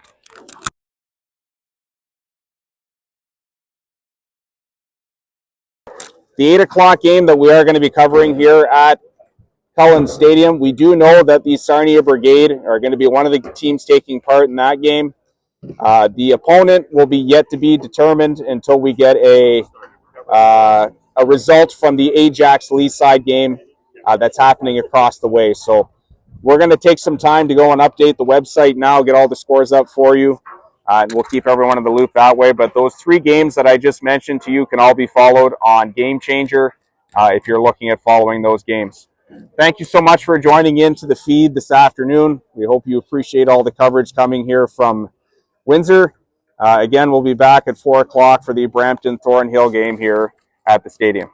The 8 o'clock game that we are going to be covering here at Cullen Stadium, we do know that the Sarnia Brigade are going to be one of the teams taking part in that game. The opponent will be yet to be determined until we get a result from the Ajax Leaside game that's happening across the way. So we're going to take some time to go and update the website now, get all the scores up for you, and we'll keep everyone in the loop that way. But those 3 games that I just mentioned to you can all be followed on Game Changer if you're looking at following those games. Thank you so much for joining into the feed this afternoon. We hope you appreciate all the coverage coming here from Windsor. Again, we'll be back at 4 o'clock for the Brampton Thornhill game here at the stadium.